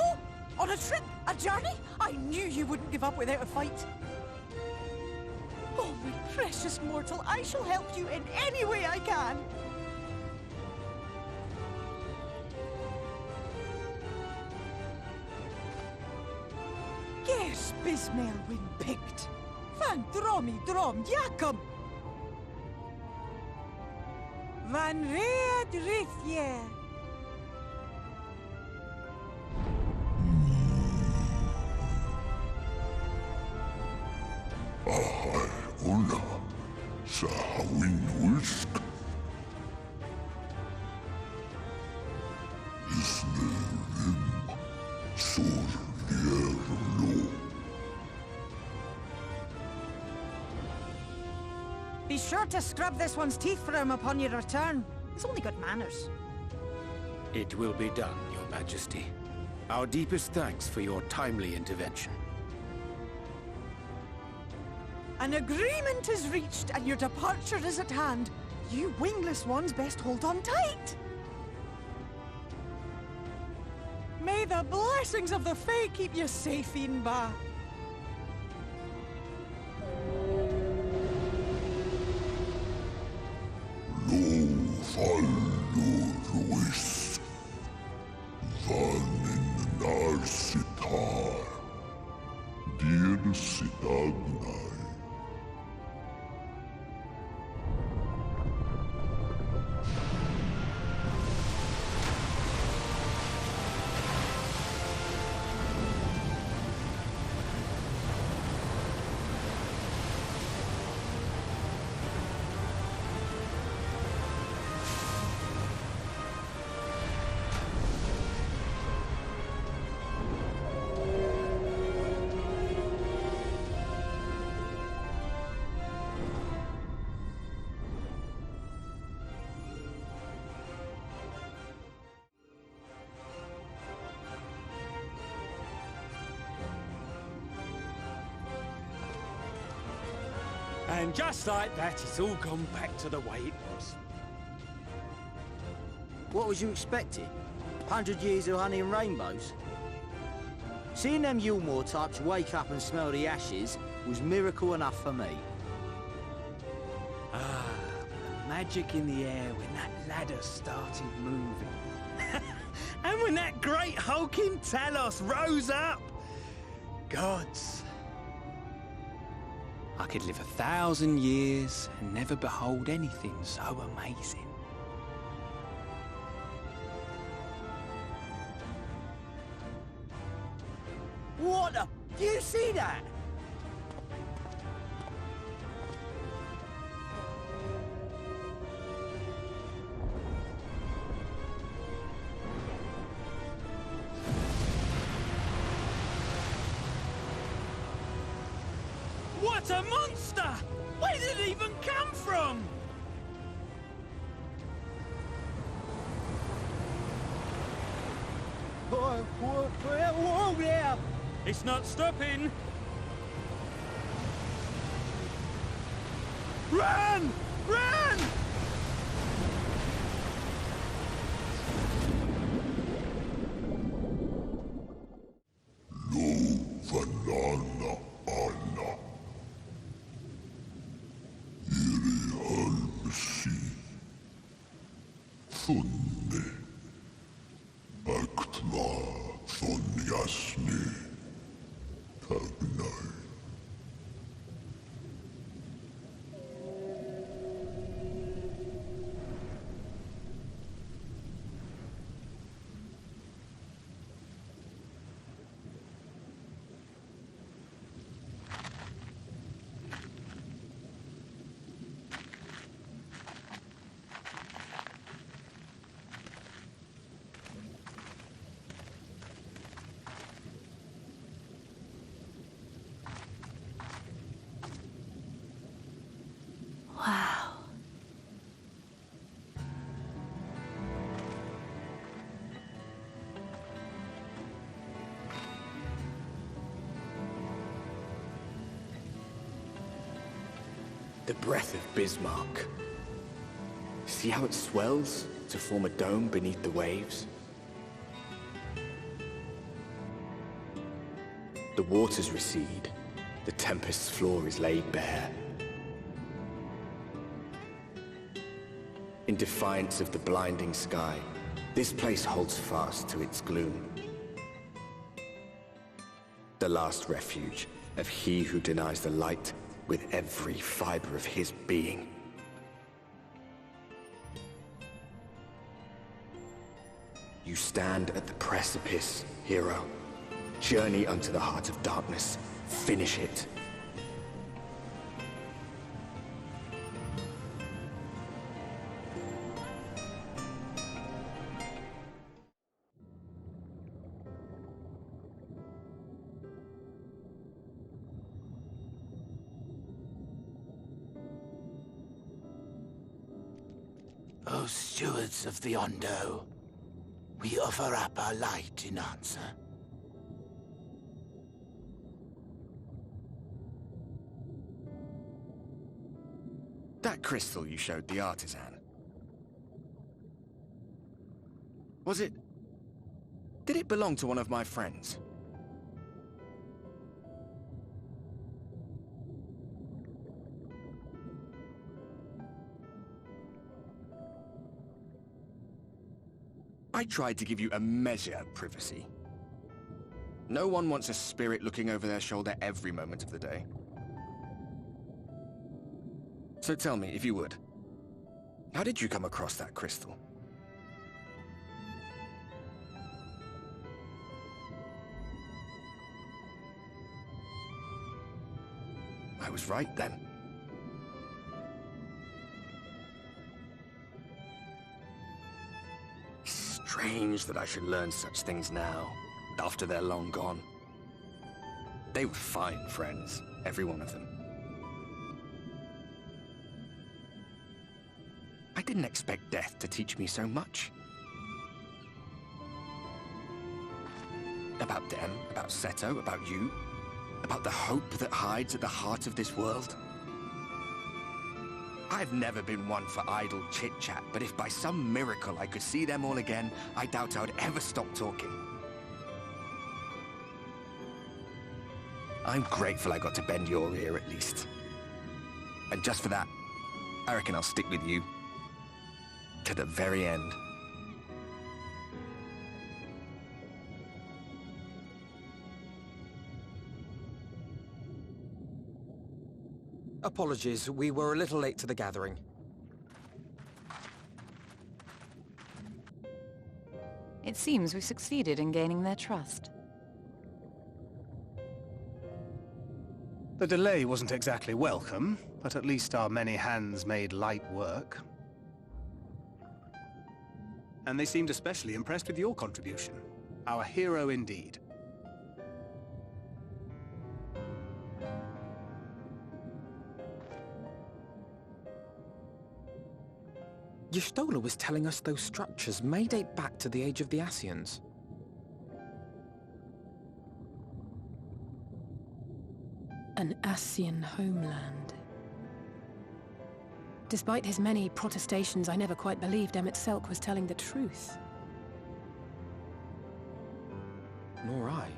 On a trip? A journey? I knew you wouldn't give up without a fight. Oh, my precious mortal, I shall help you in any way I can. Yes, Bismail win picked. Van dromi drom jakom. Van red rithje. Ahai una, sa hawin wisk. Isne rim, sur vierlo. Be sure to scrub this one's teeth for him upon your return. It's only good manners. It will be done, Your Majesty. Our deepest thanks for your timely intervention. An agreement is reached and your departure is at hand. You wingless ones best hold on tight. May the blessings of the Fae keep you safe, Inba. Lo fallo ruis. Van in narsitar. Dir sitagnai. And just like that, it's all gone back to the way it was. What was you expecting? 100 years of honey and rainbows? Seeing them Yulmore types wake up and smell the ashes was miracle enough for me. Ah, the magic in the air when that ladder started moving. And when that great hulking Talos rose up. Gods. I could live 1,000 years and never behold anything so amazing. What the? Do you see that? What a monster! Where did it even come from? Oh, Whoa there! It's not stopping! Run! Run! Vanana Anna. Iri halmsi. Funne. Aktma von jasni. Tagnai. Wow. The breath of Bismarck. See how it swells to form a dome beneath the waves? The waters recede. The tempest's floor is laid bare. In defiance of the blinding sky, this place holds fast to its gloom. The last refuge of he who denies the light with every fiber of his being. You stand at the precipice, hero. Journey unto the heart of darkness. Finish it. O stewards of the Ondo, we offer up our light in answer. That crystal you showed the artisan. Was it... Did it belong to one of my friends? I tried to give you a measure of privacy. No one wants a spirit looking over their shoulder every moment of the day. So tell me, if you would, how did you come across that crystal? I was right then. Strange that I should learn such things now, after they're long gone. They were fine friends, every one of them. I didn't expect death to teach me so much. About them, about Seto, about you, about the hope that hides at the heart of this world. I've never been one for idle chit-chat, but if by some miracle I could see them all again, I doubt I would ever stop talking. I'm grateful I got to bend your ear at least. And just for that, I reckon I'll stick with you. To the very end. Apologies, we were a little late to the gathering. It seems we succeeded in gaining their trust. The delay wasn't exactly welcome, but at least our many hands made light work. And they seemed especially impressed with your contribution. Our hero indeed. Y'shtola was telling us those structures may date back to the age of the Ascians. An Ascian homeland. Despite his many protestations, I never quite believed Emmett Selk was telling the truth. Nor I.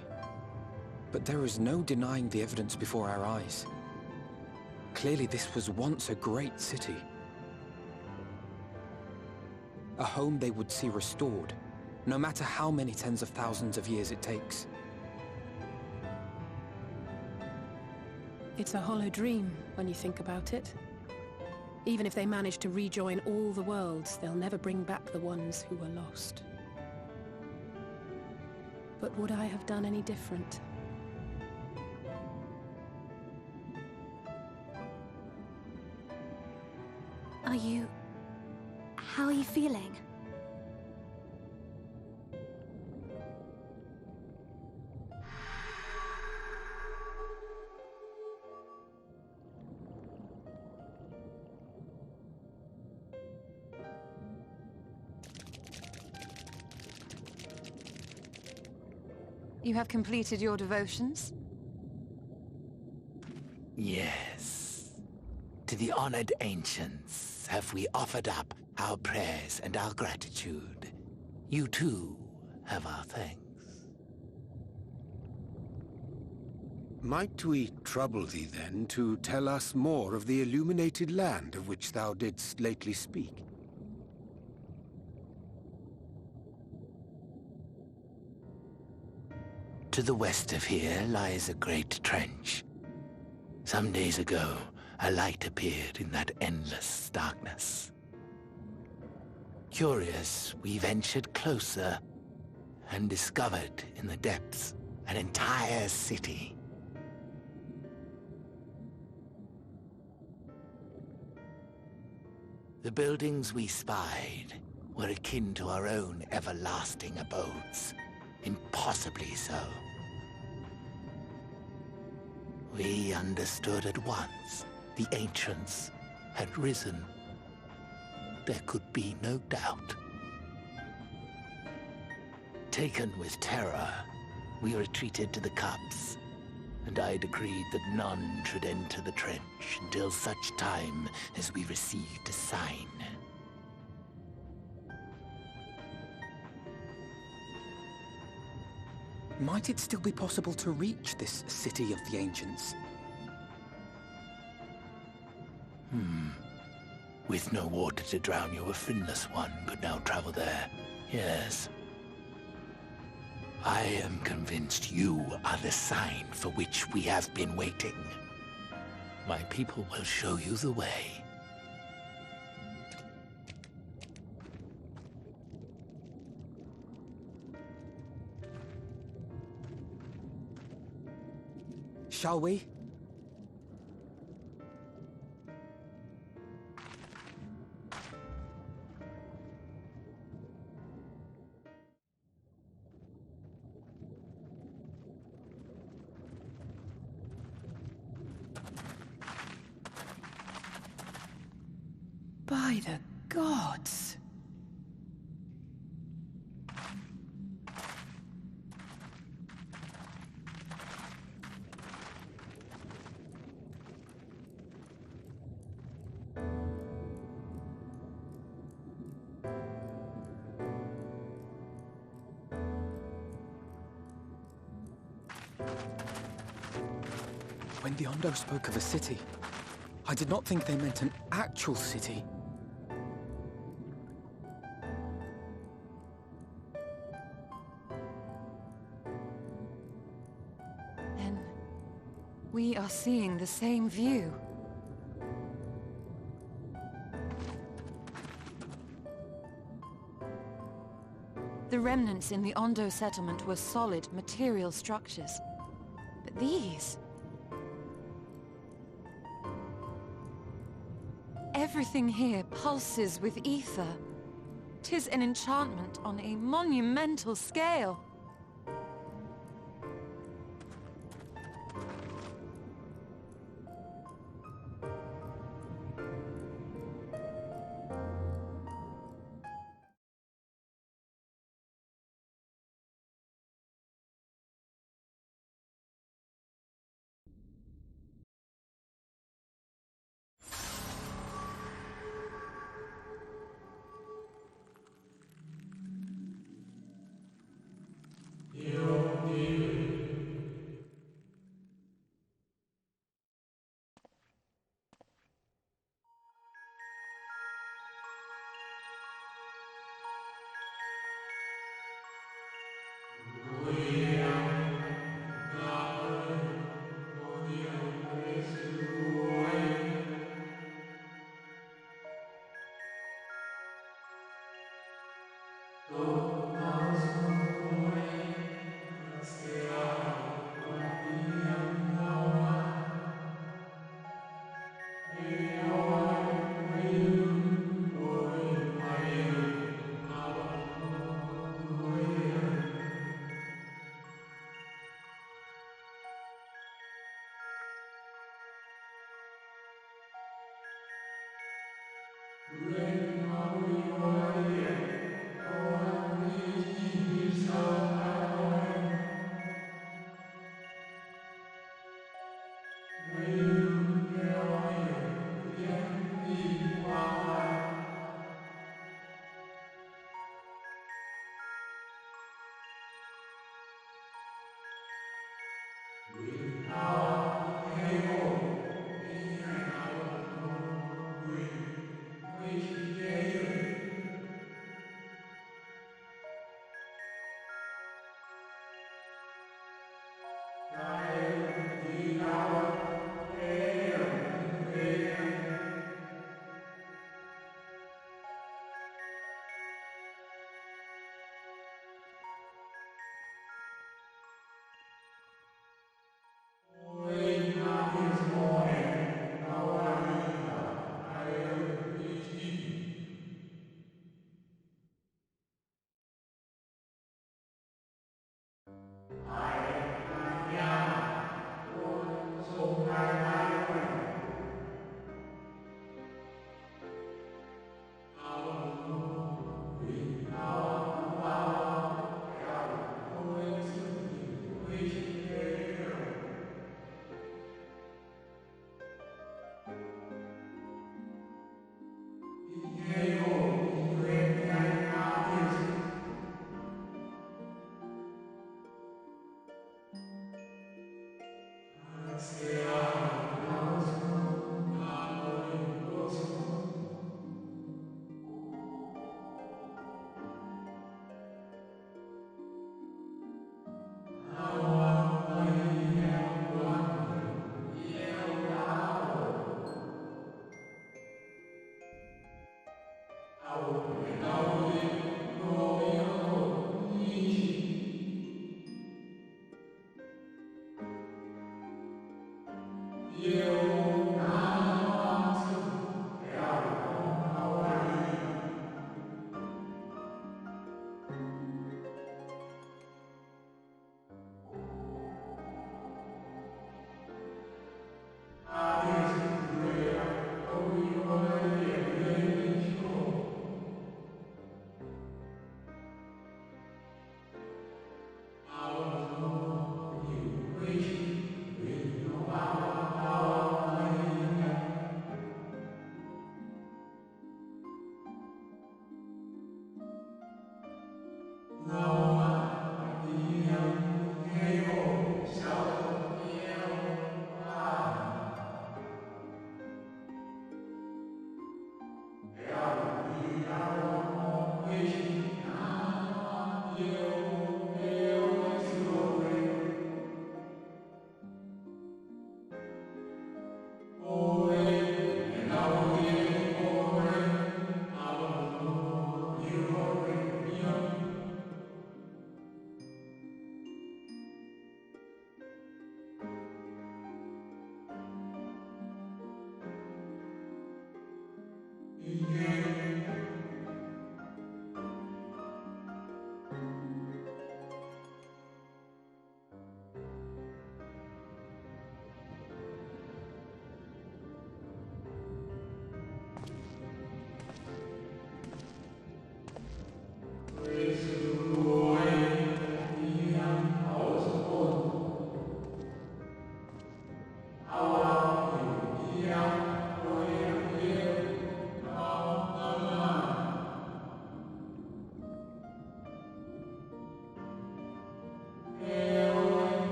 But there is no denying the evidence before our eyes. Clearly this was once a great city. A home they would see restored, no matter how many tens of thousands of years it takes. It's a hollow dream, when you think about it. Even if they manage to rejoin all the worlds, they'll never bring back the ones who were lost. But would I have done any different? How are you feeling? You have completed your devotions? Yes. To the honored ancients have we offered up our prayers and our gratitude. You too have our thanks. Might we trouble thee then to tell us more of the illuminated land of which thou didst lately speak? To the west of here lies a great trench. Some days ago, a light appeared in that endless darkness. Curious, we ventured closer and discovered in the depths an entire city. The buildings we spied were akin to our own everlasting abodes, impossibly so. We understood at once the ancients had risen. There could be no doubt. Taken with terror, we retreated to the cups, and I decreed that none should enter the trench until such time as we received a sign. Might it still be possible to reach this city of the ancients? With no water to drown you, a finless one could now travel there. Yes. I am convinced you are the sign for which we have been waiting. My people will show you the way. Shall we? By the gods! When the Ondo spoke of a city, I did not think they meant an actual city. Then we are seeing the same view. The remnants in the Ondo settlement were solid material structures. But these... everything here pulses with ether. 'Tis an enchantment on a monumental scale.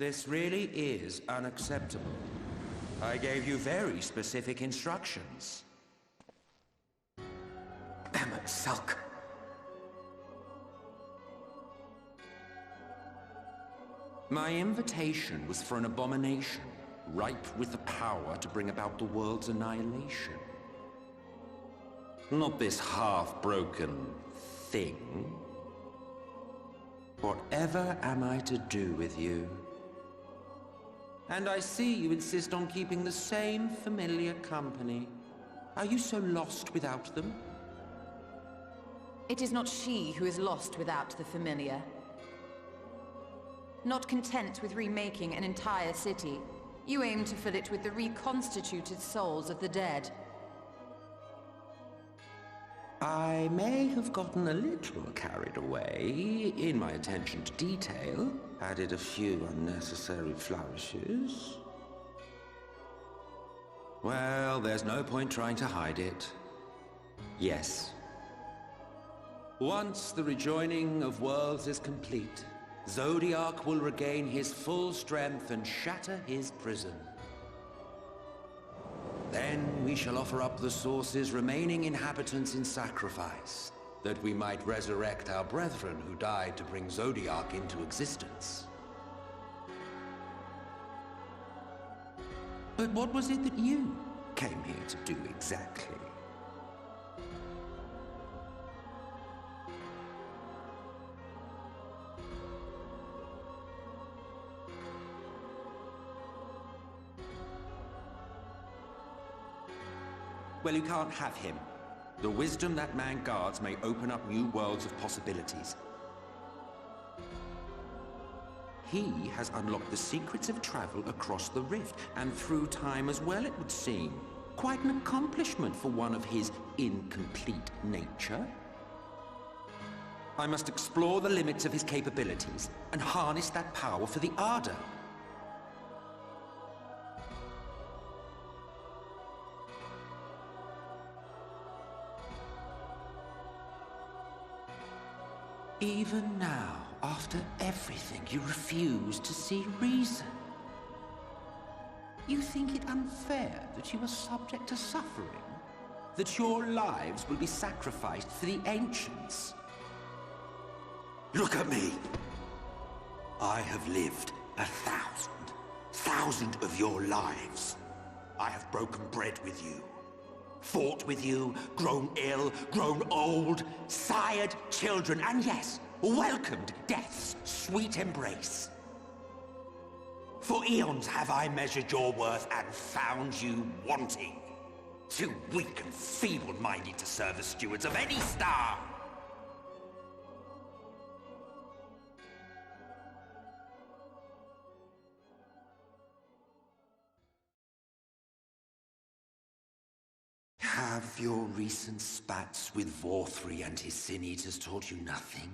This really is unacceptable. I gave you very specific instructions. Emmet Sulk. My invitation was for an abomination, ripe with the power to bring about the world's annihilation. Not this half-broken thing. Whatever am I to do with you? And I see you insist on keeping the same familiar company. Are you so lost without them? It is not she who is lost without the familiar. Not content with remaking an entire city, you aim to fill it with the reconstituted souls of the dead. I may have gotten a little carried away in my attention to detail, added a few unnecessary flourishes. Well, there's no point trying to hide it. Yes. Once the rejoining of worlds is complete, Zodiac will regain his full strength and shatter his prison. Then we shall offer up the Source's remaining inhabitants in sacrifice, that we might resurrect our brethren who died to bring Zodiac into existence. But what was it that you came here to do exactly? Well, you can't have him. The wisdom that man guards may open up new worlds of possibilities. He has unlocked the secrets of travel across the rift, and through time as well, it would seem. Quite an accomplishment for one of his incomplete nature. I must explore the limits of his capabilities, and harness that power for the Ardor. Even now, after everything, you refuse to see reason. You think it unfair that you are subject to suffering? That your lives will be sacrificed for the Ancients? Look at me! I have lived 1,000 of your lives. I have broken bread with you. Fought with you, grown ill, grown old, sired children, and yes, welcomed death's sweet embrace. For eons have I measured your worth and found you wanting. Too weak and feeble-minded to serve as stewards of any star. Have your recent spats with Vorthri and his Sin-Eaters taught you nothing?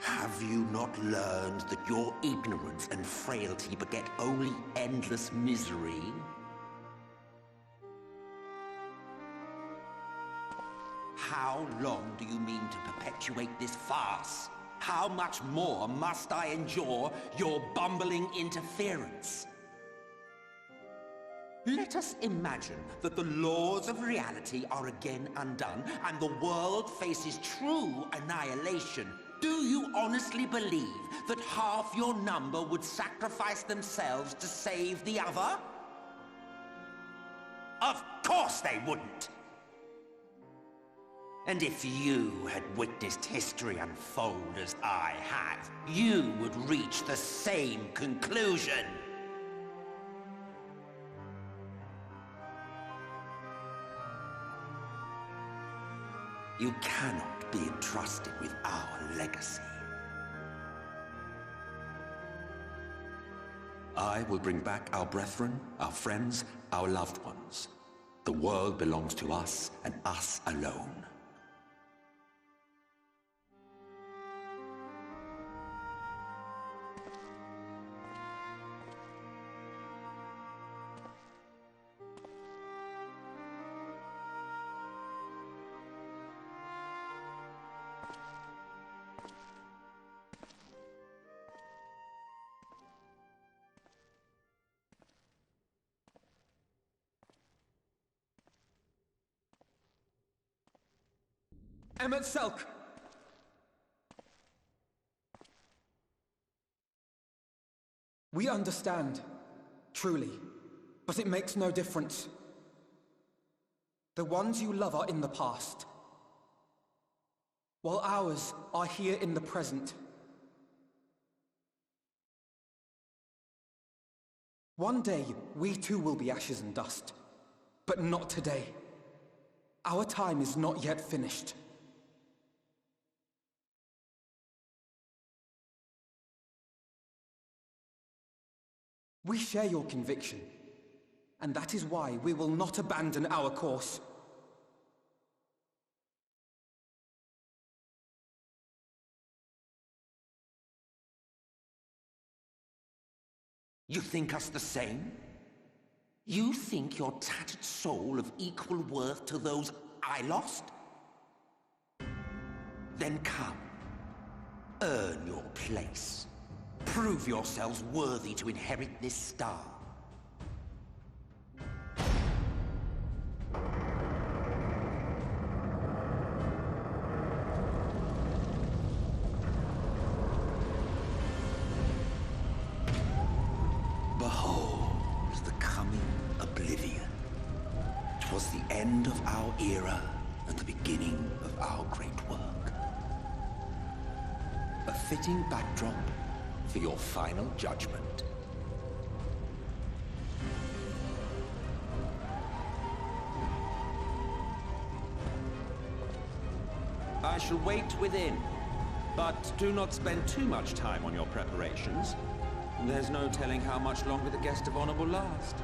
Have you not learned that your ignorance and frailty beget only endless misery? How long do you mean to perpetuate this farce? How much more must I endure your bumbling interference? Let us imagine that the laws of reality are again undone and the world faces true annihilation. Do you honestly believe that half your number would sacrifice themselves to save the other? Of course they wouldn't! And if you had witnessed history unfold as I have, you would reach the same conclusion. You cannot be entrusted with our legacy. I will bring back our brethren, our friends, our loved ones. The world belongs to us and us alone. Emmet Selk! We understand, truly, but it makes no difference. The ones you love are in the past, while ours are here in the present. One day, we too will be ashes and dust, but not today. Our time is not yet finished. We share your conviction, and that is why we will not abandon our course. You think us the same? You think your tattered soul of equal worth to those I lost? Then come. Earn your place. Prove yourselves worthy to inherit this star. Behold the coming oblivion. 'Twas the end of our era and the beginning of our great work. A fitting backdrop for your final judgment. I shall wait within, but do not spend too much time on your preparations. There's no telling how much longer the guest of honor will last.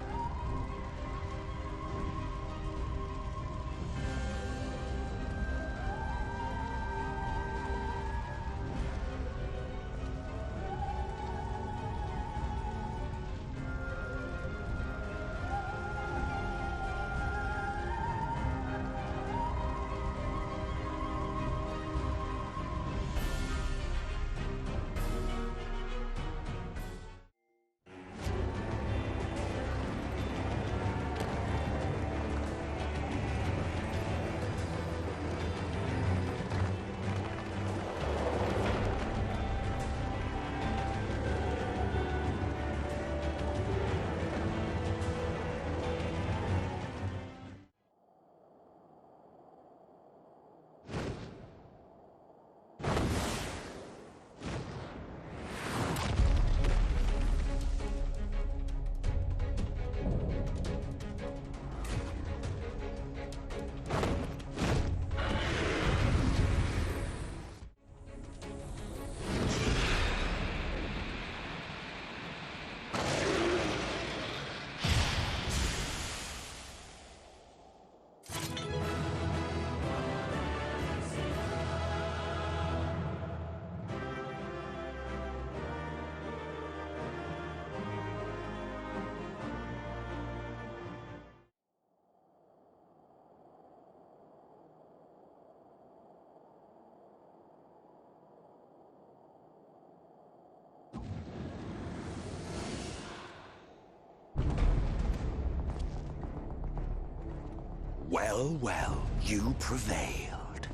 Well, well, you prevailed.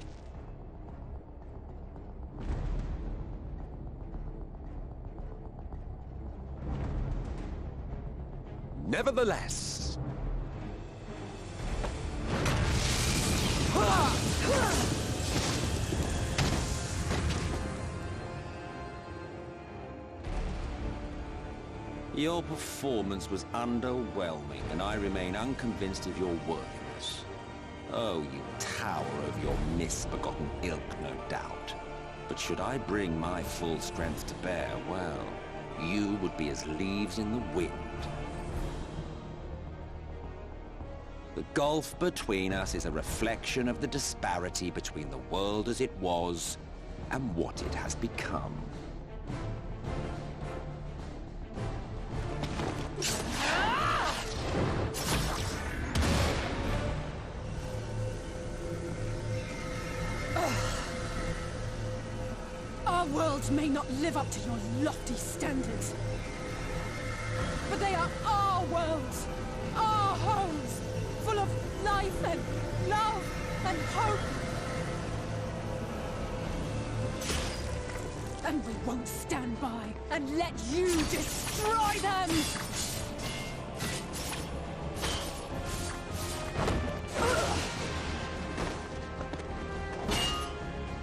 Nevertheless... Your performance was underwhelming, and I remain unconvinced of your worthiness. Oh, you tower over your misbegotten ilk, no doubt. But should I bring my full strength to bear, well, you would be as leaves in the wind. The gulf between us is a reflection of the disparity between the world as it was and what it has become. Our worlds may not live up to your lofty standards, but they are our worlds, our homes, full of life and love and hope. And we won't stand by and let you destroy them!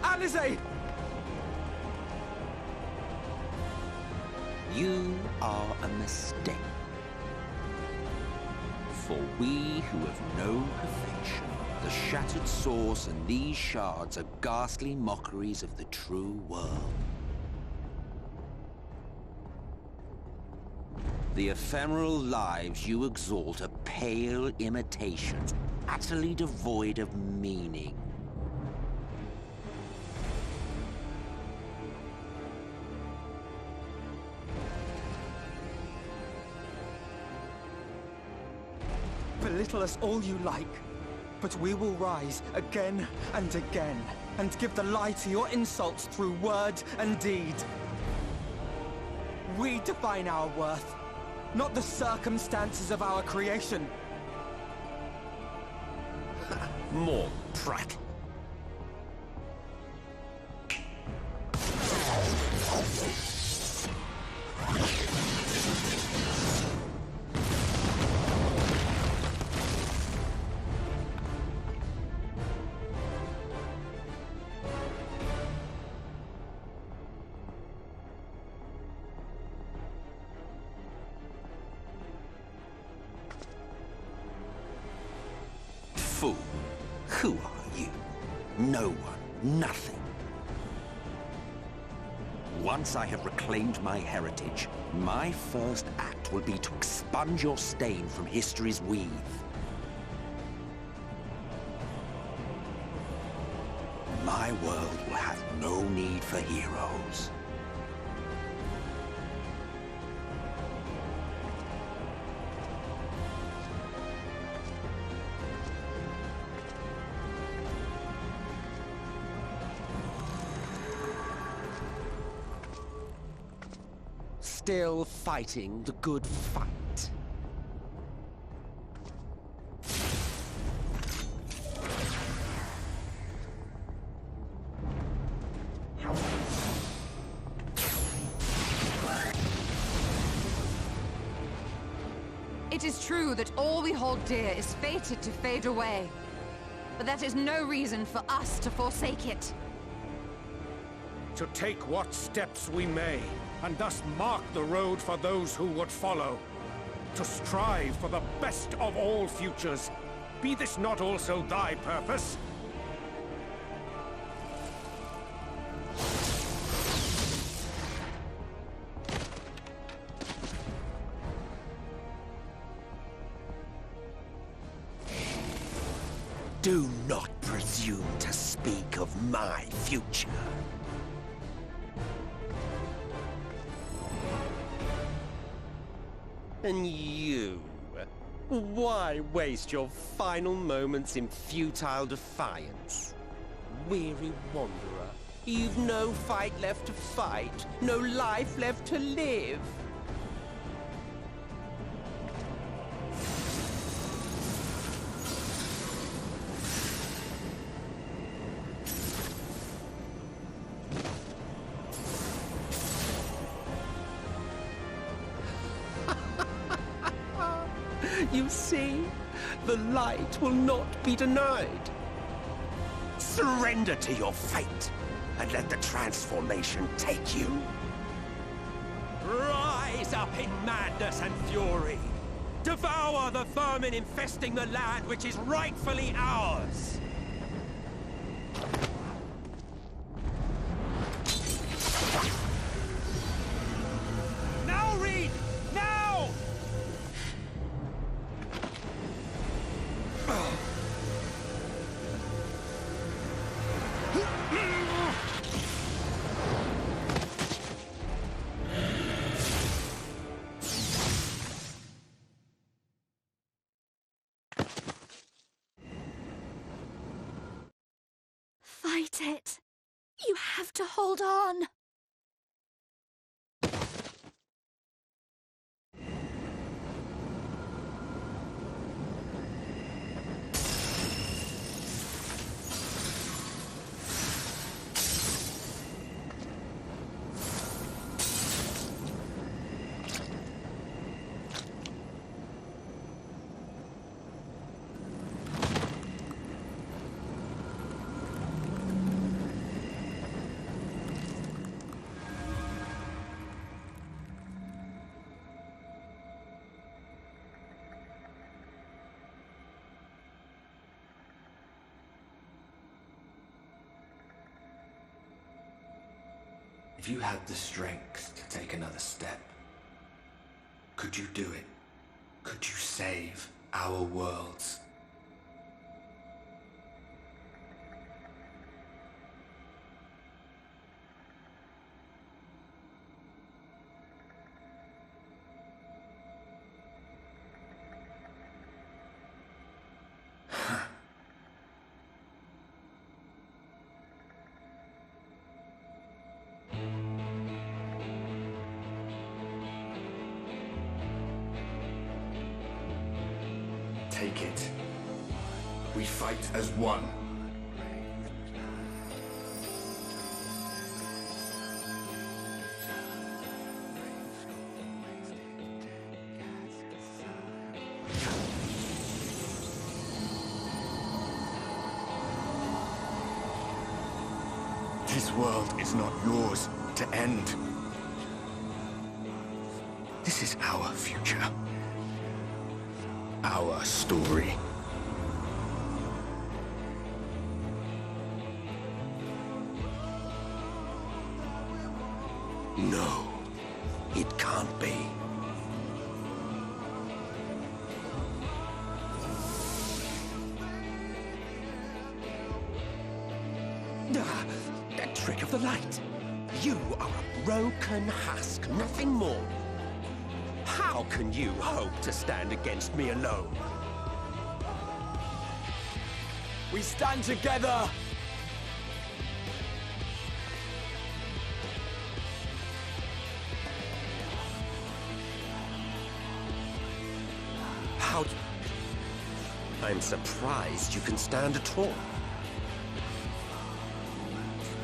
Alize! You are a mistake. For we who have known perfection, the shattered source and these shards are ghastly mockeries of the true world. The ephemeral lives you exalt are pale imitations, utterly devoid of meaning. Belittle us all you like, but we will rise again and again, and give the lie to your insults through word and deed. We define our worth, not the circumstances of our creation. More prat. Fool, who are you? No one, nothing. Once I have reclaimed my heritage, my first act will be to expunge your stain from history's weave. My world will have no need for heroes. Still fighting the good fight. It is true that all we hold dear is fated to fade away. But that is no reason for us to forsake it. To take what steps we may, and thus mark the road for those who would follow. To strive for the best of all futures. Be this not also thy purpose? Do not presume to speak of my future. And you? Why waste your final moments in futile defiance? Weary wanderer, you've no fight left to fight, no life left to live. You see, the light will not be denied. Surrender to your fate, and let the transformation take you. Rise up in madness and fury. Devour the vermin infesting the land which is rightfully ours. Now, Reed! Now! Fight it. You have to hold on. If you had the strength to take another step, could you do it? Could you save our worlds? Take it. We fight as one. This world is not yours to end. This is our future. Our story. No, it can't be. That trick of the light. You are a broken husk, nothing more. How can you hope to stand against me alone? We stand together! How... I'm surprised you can stand at all.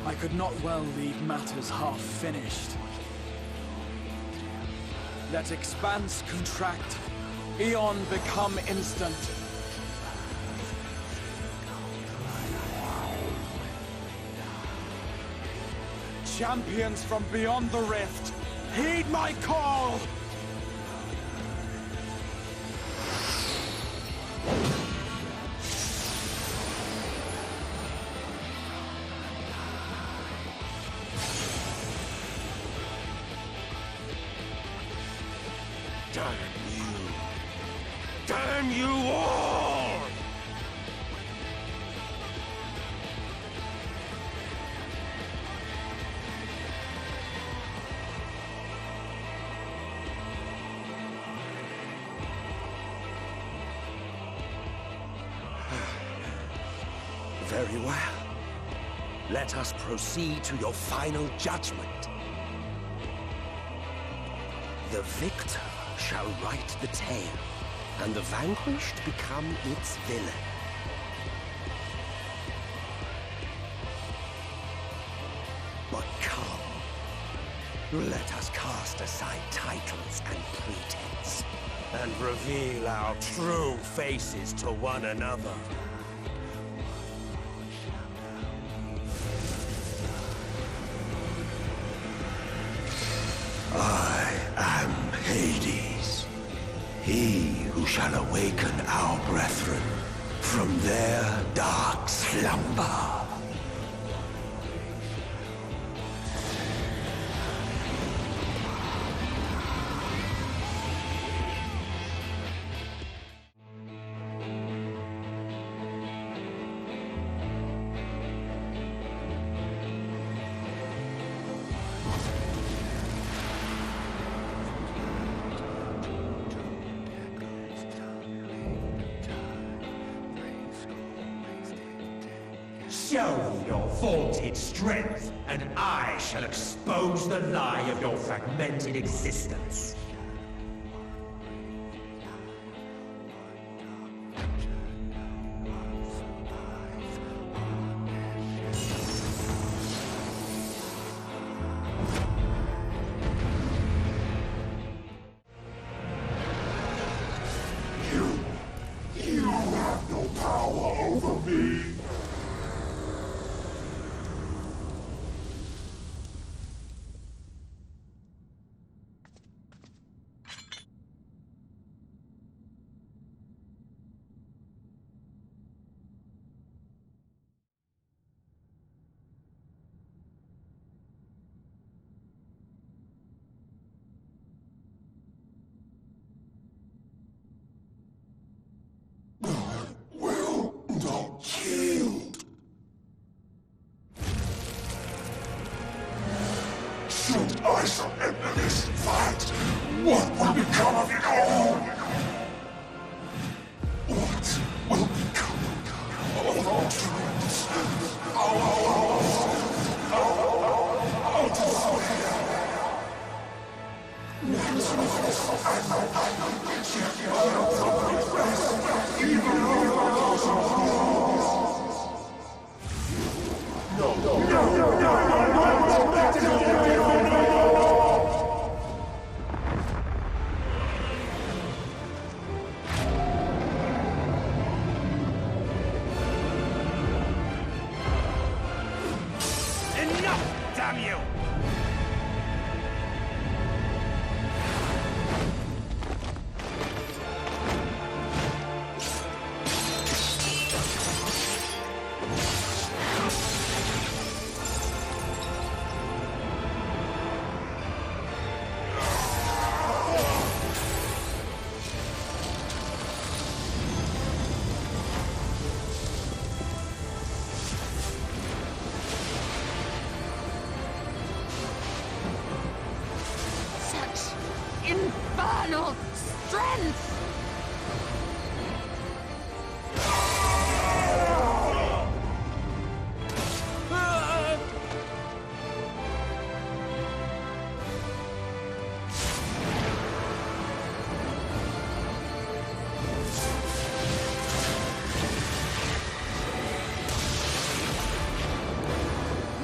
I could not well leave matters half-finished. Let expanse contract, Eon become instant. Champions from beyond the rift, heed my call! Damn you all! Very well. Let us proceed to your final judgment. The victor shall write the tale, and the vanquished become its villain. But come, let us cast aside titles and pretense, and reveal our true faces to one another. I am Hades, he who shall awaken our brethren from their dark slumber. Show me your vaunted strength, and I shall expose the lie of your fragmented existence. You have no power over me! I shall end this fight, what will become of it all? What will become of our dreams? Our desire? Enough, damn you! Infernal strength!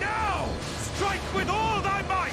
Now! Strike with all thy might!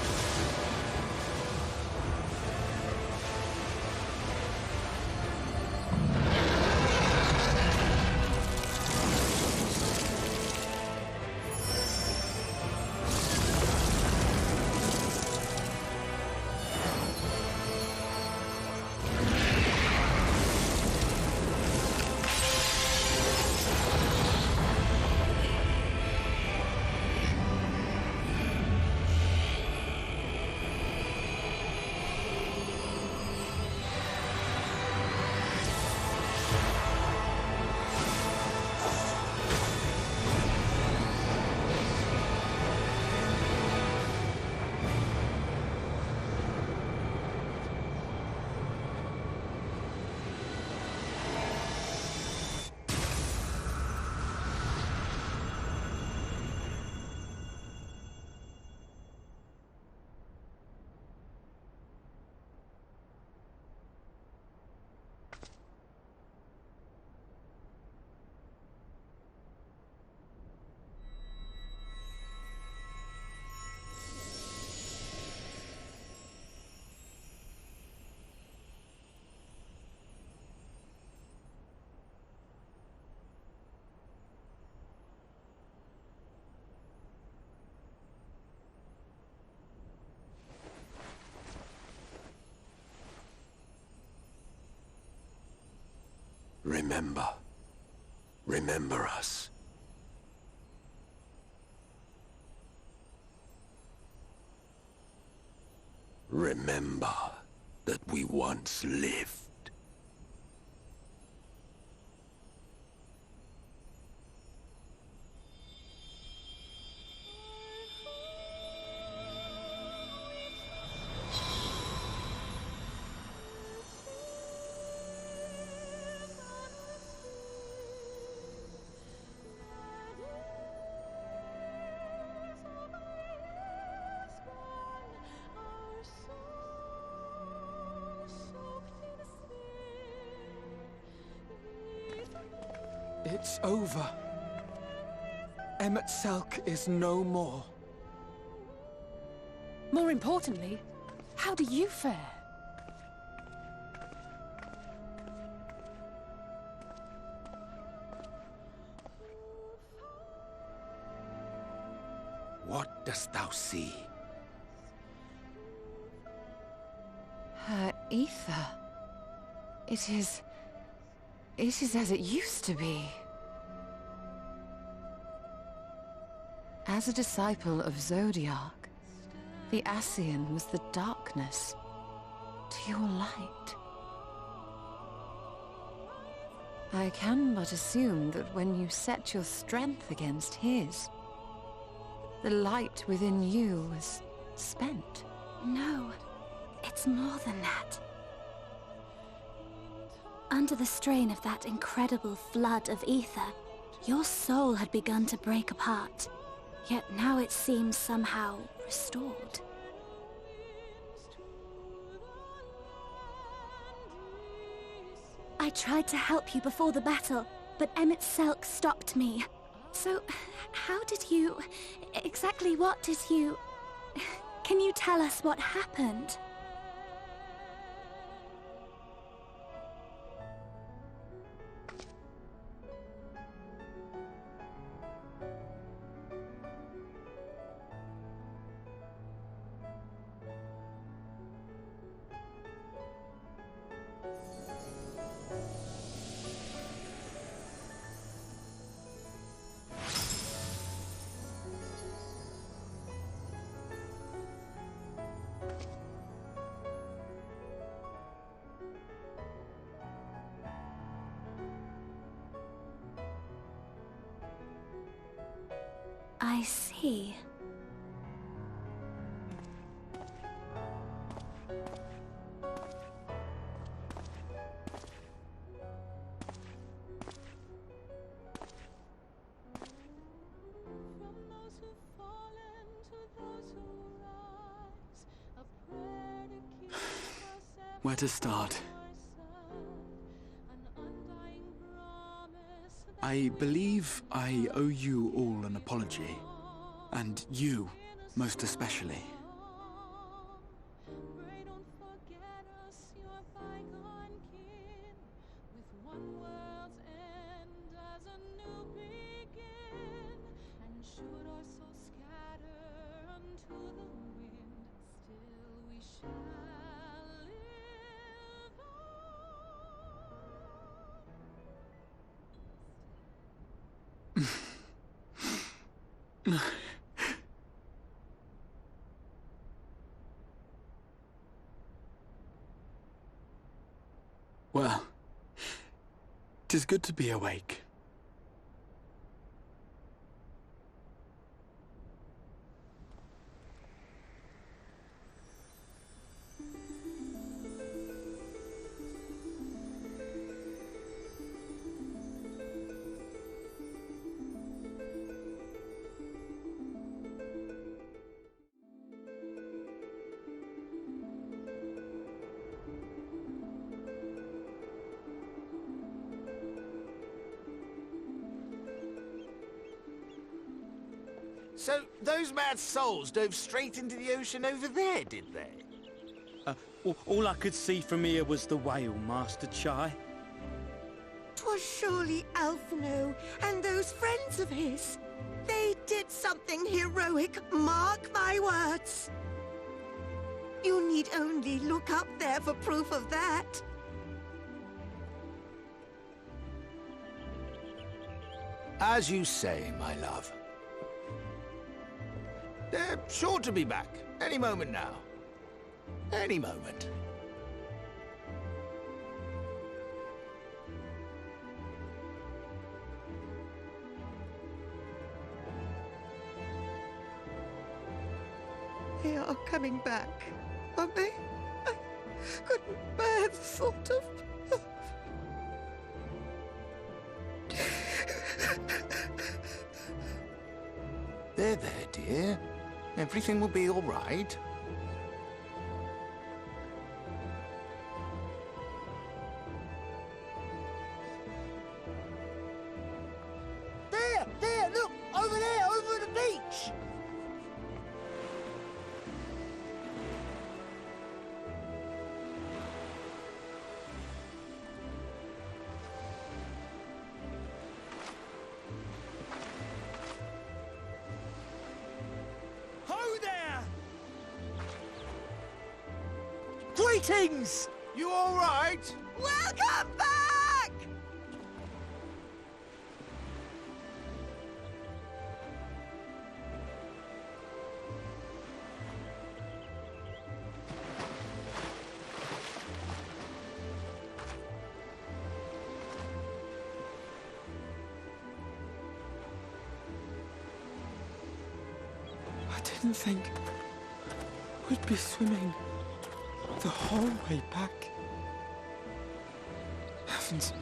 Remember. Remember us. Remember that we once lived. It's over. Emet-Selch is no more. More importantly, how do you fare? What dost thou see? Her ether. It is as it used to be. As a disciple of Zodiac, the Ascian was the darkness to your light. I can but assume that when you set your strength against his, the light within you was spent. No, it's more than that. Under the strain of that incredible flood of ether, your soul had begun to break apart, yet now it seems somehow restored. I tried to help you before the battle, but Emmett Selk stopped me. So, how did you... exactly what did you... Can you tell us what happened? I see. Where to start? I believe I owe you all an apology. And you, most especially. Well, 'tis good to be awake. So, those mad souls dove straight into the ocean over there, did they? All I could see from here was the whale, Master Chai. 'Twas surely Alphino and those friends of his. They did something heroic, mark my words. You need only look up there for proof of that. As you say, my love. They're sure to be back. Any moment now. Any moment. They are coming back, aren't they? I couldn't bear the thought of... There, dear. Everything will be all right. There, look! Over there, over the beach! Ho there! Greetings! You all right? Welcome back! I didn't think... would be swimming the whole way back. Heavens.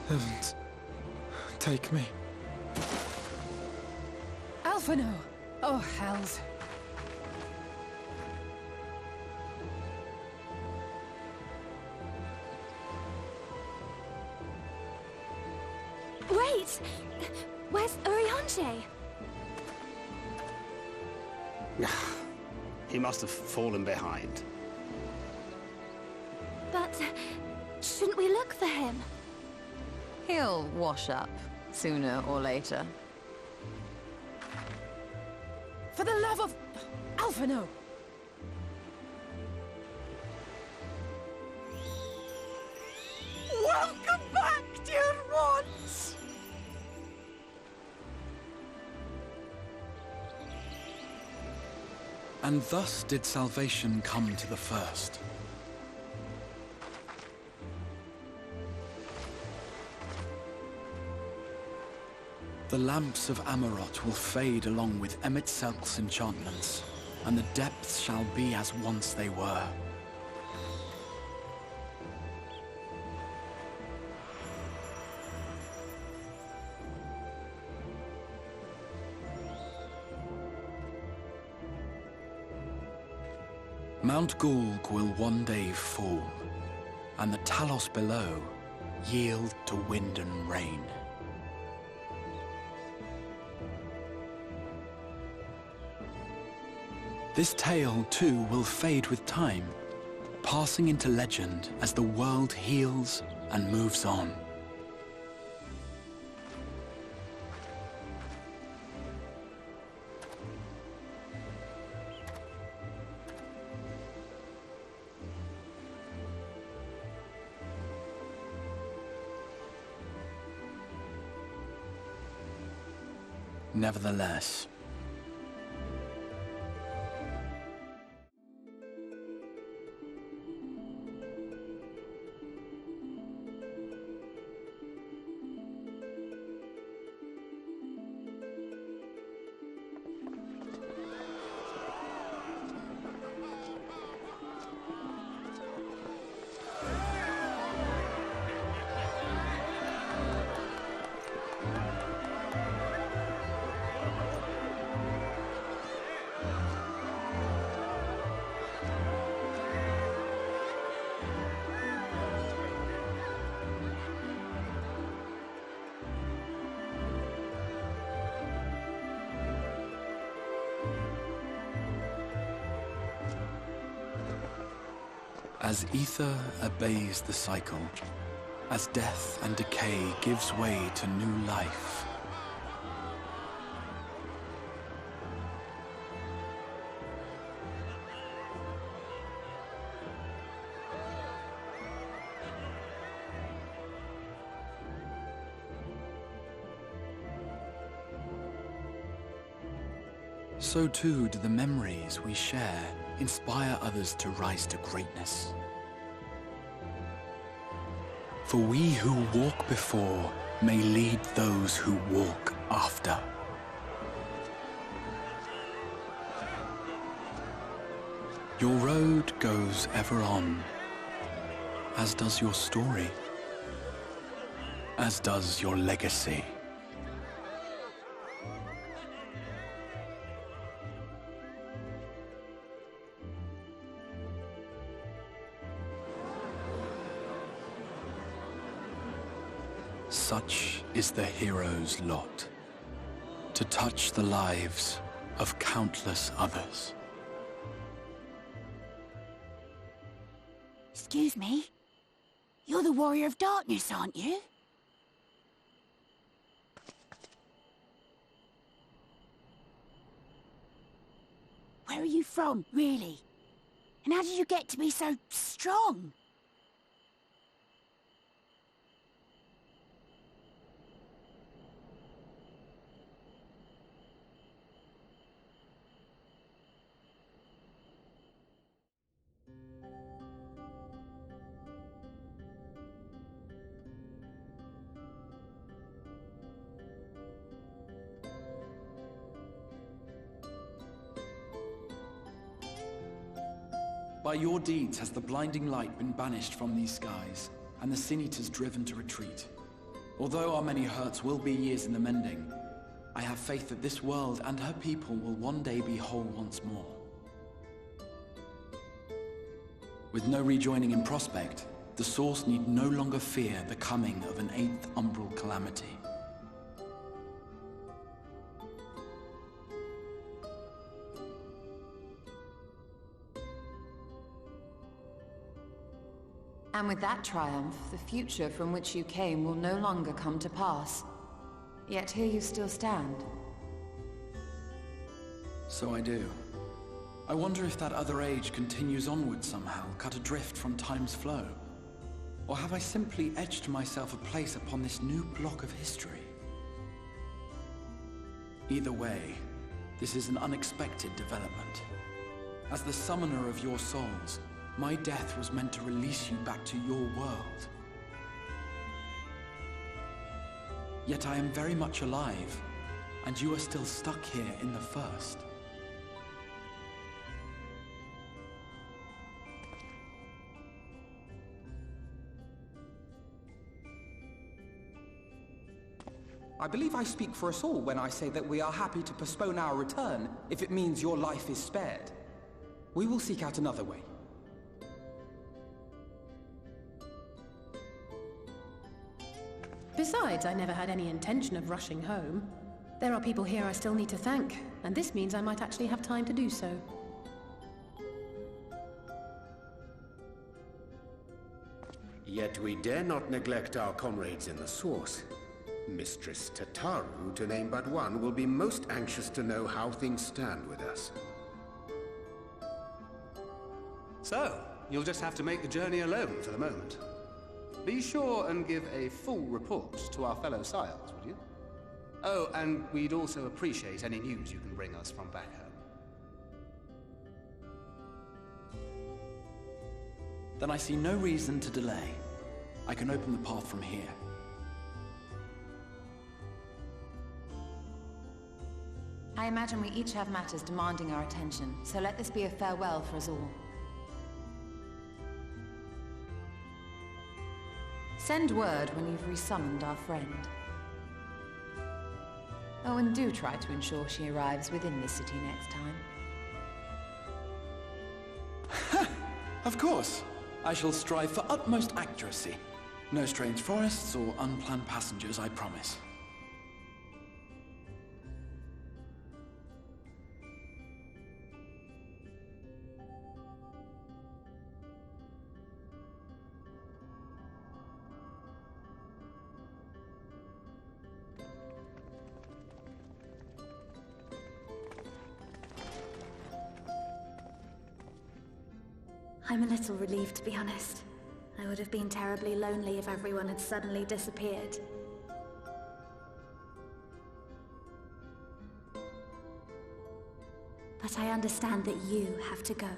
Heavens. Take me. Alphino! Oh, hells. Wait! Where's Urianger? He must have fallen behind. But shouldn't we look for him? He'll wash up, sooner or later. For the love of... Alphino! Welcome back, dear ones! And thus did salvation come to the first. The lamps of Amarot will fade along with Emet-Selch's enchantments, and the depths shall be as once they were. Mount Gulg will one day fall, and the Talos below yield to wind and rain. This tale, too, will fade with time, passing into legend as the world heals and moves on. Nevertheless, as ether obeys the cycle, as death and decay gives way to new life, so too do the memories we share inspire others to rise to greatness. For we who walk before may lead those who walk after. Your road goes ever on, as does your story, as does your legacy. Such is the hero's lot, to touch the lives of countless others. Excuse me? You're the Warrior of Darkness, aren't you? Where are you from, really? And how did you get to be so strong? By your deeds has the blinding light been banished from these skies, and the Sin Eaters driven to retreat. Although our many hurts will be years in the mending, I have faith that this world and her people will one day be whole once more. With no rejoining in prospect, the Source need no longer fear the coming of an 8th umbral calamity. And with that triumph, the future from which you came will no longer come to pass. Yet here you still stand. So I do. I wonder if that other age continues onward somehow, cut adrift from time's flow. Or have I simply etched myself a place upon this new block of history? Either way, this is an unexpected development. As the summoner of your souls, my death was meant to release you back to your world. Yet I am very much alive, and you are still stuck here in the First. I believe I speak for us all when I say that we are happy to postpone our return if it means your life is spared. We will seek out another way. Besides, I never had any intention of rushing home. There are people here I still need to thank, and this means I might actually have time to do so. Yet we dare not neglect our comrades in the Source. Mistress Tataru, to name but one, will be most anxious to know how things stand with us. So, you'll just have to make the journey alone for the moment. Be sure and give a full report to our fellow sires, would you? Oh, and we'd also appreciate any news you can bring us from back home. Then I see no reason to delay. I can open the path from here. I imagine we each have matters demanding our attention, so let this be a farewell for us all. Send word when you've resummoned our friend. Oh, and do try to ensure she arrives within this city next time. Of course. I shall strive for utmost accuracy. No strange forests or unplanned passengers, I promise. I'm a little relieved, to be honest. I would have been terribly lonely if everyone had suddenly disappeared. But I understand that you have to go.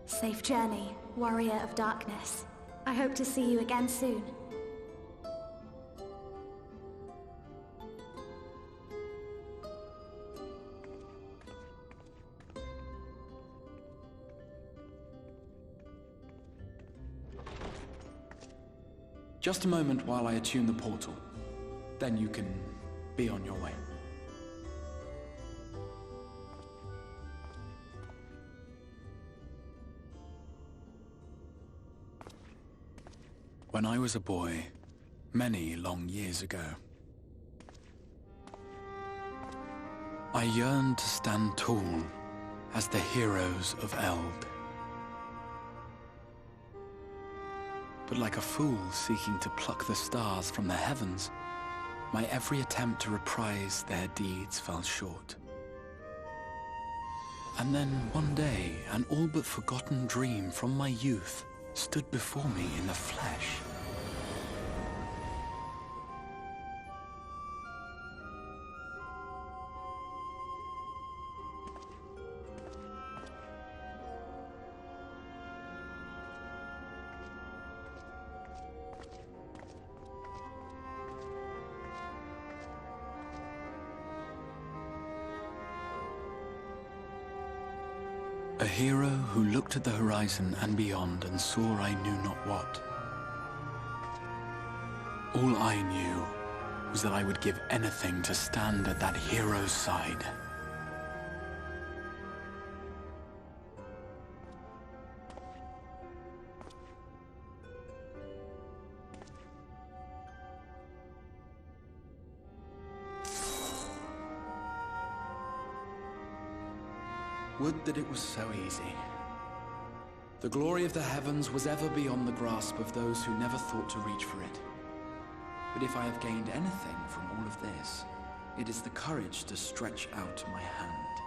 Safe journey, Warrior of Darkness. I hope to see you again soon. Just a moment while I attune the portal. Then you can be on your way. When I was a boy, many long years ago, I yearned to stand tall as the heroes of Eld. But like a fool seeking to pluck the stars from the heavens, my every attempt to reprise their deeds fell short. And then one day, an all but forgotten dream from my youth stood before me in the flesh. A A hero who looked at the horizon and beyond and saw I knew not what. All I knew was that I would give anything to stand at that hero's side. Would that it was so easy. The glory of the heavens was ever beyond the grasp of those who never thought to reach for it. But if I have gained anything from all of this, it is the courage to stretch out my hand.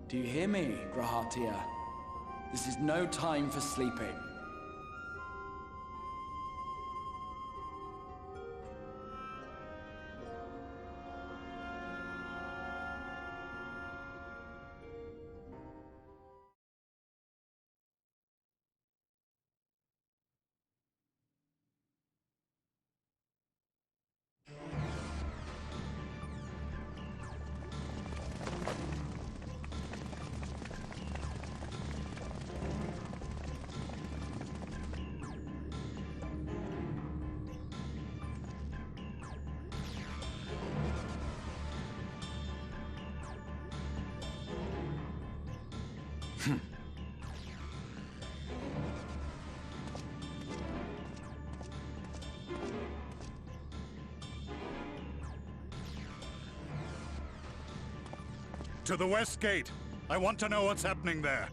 Do you hear me, Grahatia? This is no time for sleeping. To the west gate. I want to know what's happening there.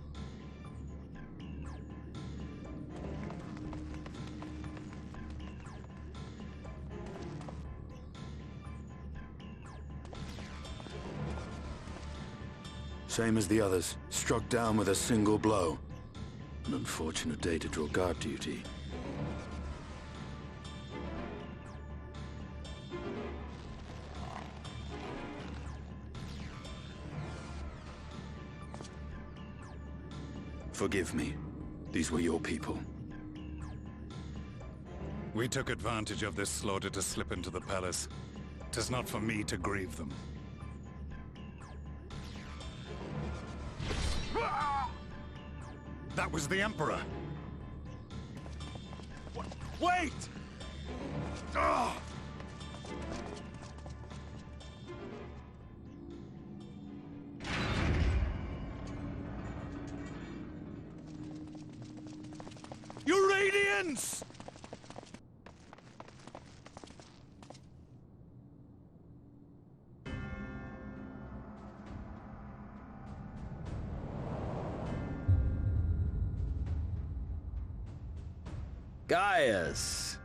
Same as the others. Struck down with a single blow. An unfortunate day to draw guard duty. Forgive me. These were your people. We took advantage of this slaughter to slip into the palace. 'Tis not for me to grieve them. That was the Emperor! Wait! Ah! Your radiance! Gaius!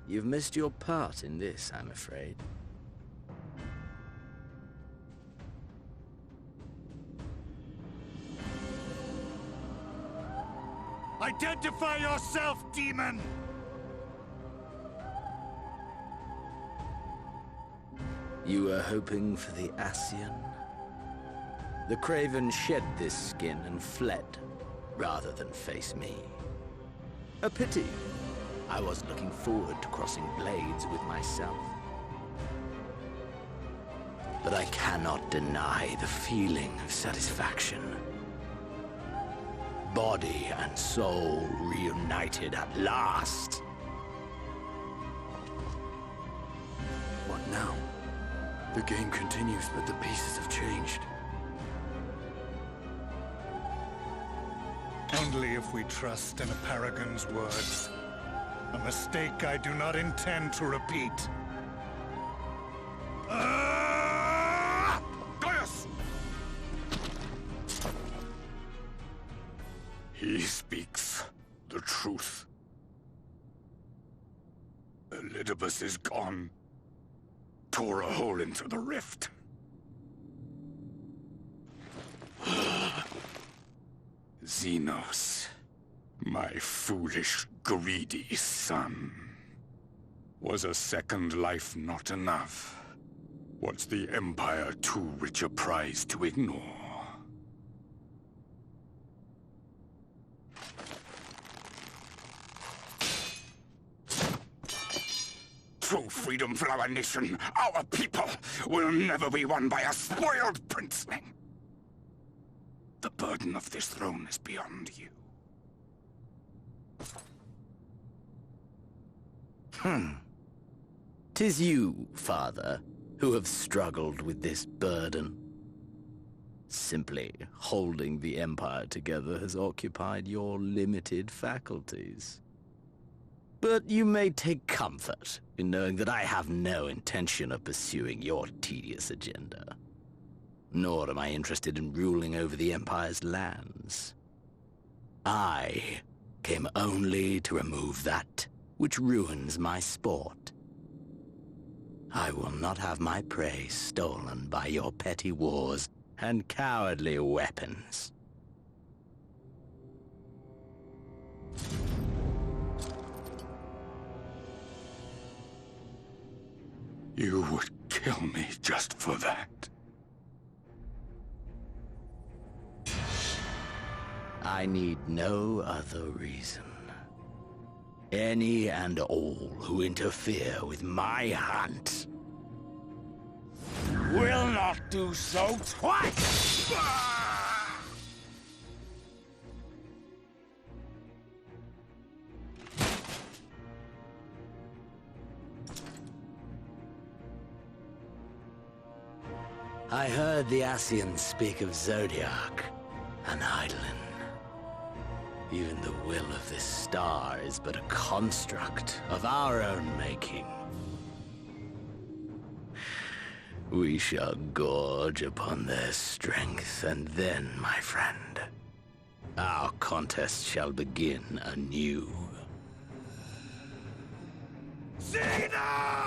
You've missed your part in this, I'm afraid. Identify yourself, demon! You were hoping for the Ascian? The Craven shed this skin and fled, rather than face me. A pity. I was looking forward to crossing blades with myself. But I cannot deny the feeling of satisfaction. Body and soul reunited at last. What now? The game continues, but the pieces have changed. Only if we trust in a paragon's words. A mistake I do not intend to repeat. Gaius! He speaks the truth. Elidibus is gone. Tore a hole into the rift. Xenos, my foolish, greedy son. Was a second life not enough? Was the Empire too rich a prize to ignore? true freedom for our nation, our people, will never be won by a spoiled princeling. The burden of this throne is beyond you. 'Tis you, father, who have struggled with this burden. Simply holding the Empire together has occupied your limited faculties. But you may take comfort in knowing that I have no intention of pursuing your tedious agenda. Nor am I interested in ruling over the Empire's lands. I came only to remove that which ruins my sport. I will not have my prey stolen by your petty wars and cowardly weapons. You would kill me just for that. I need no other reason. Any and all who interfere with my hunt will not do so twice! I heard the Ascians speak of Zodiac and Eidolon. Even the will of this star is but a construct of our own making. We shall gorge upon their strength, and then, my friend, our contest shall begin anew. Xena!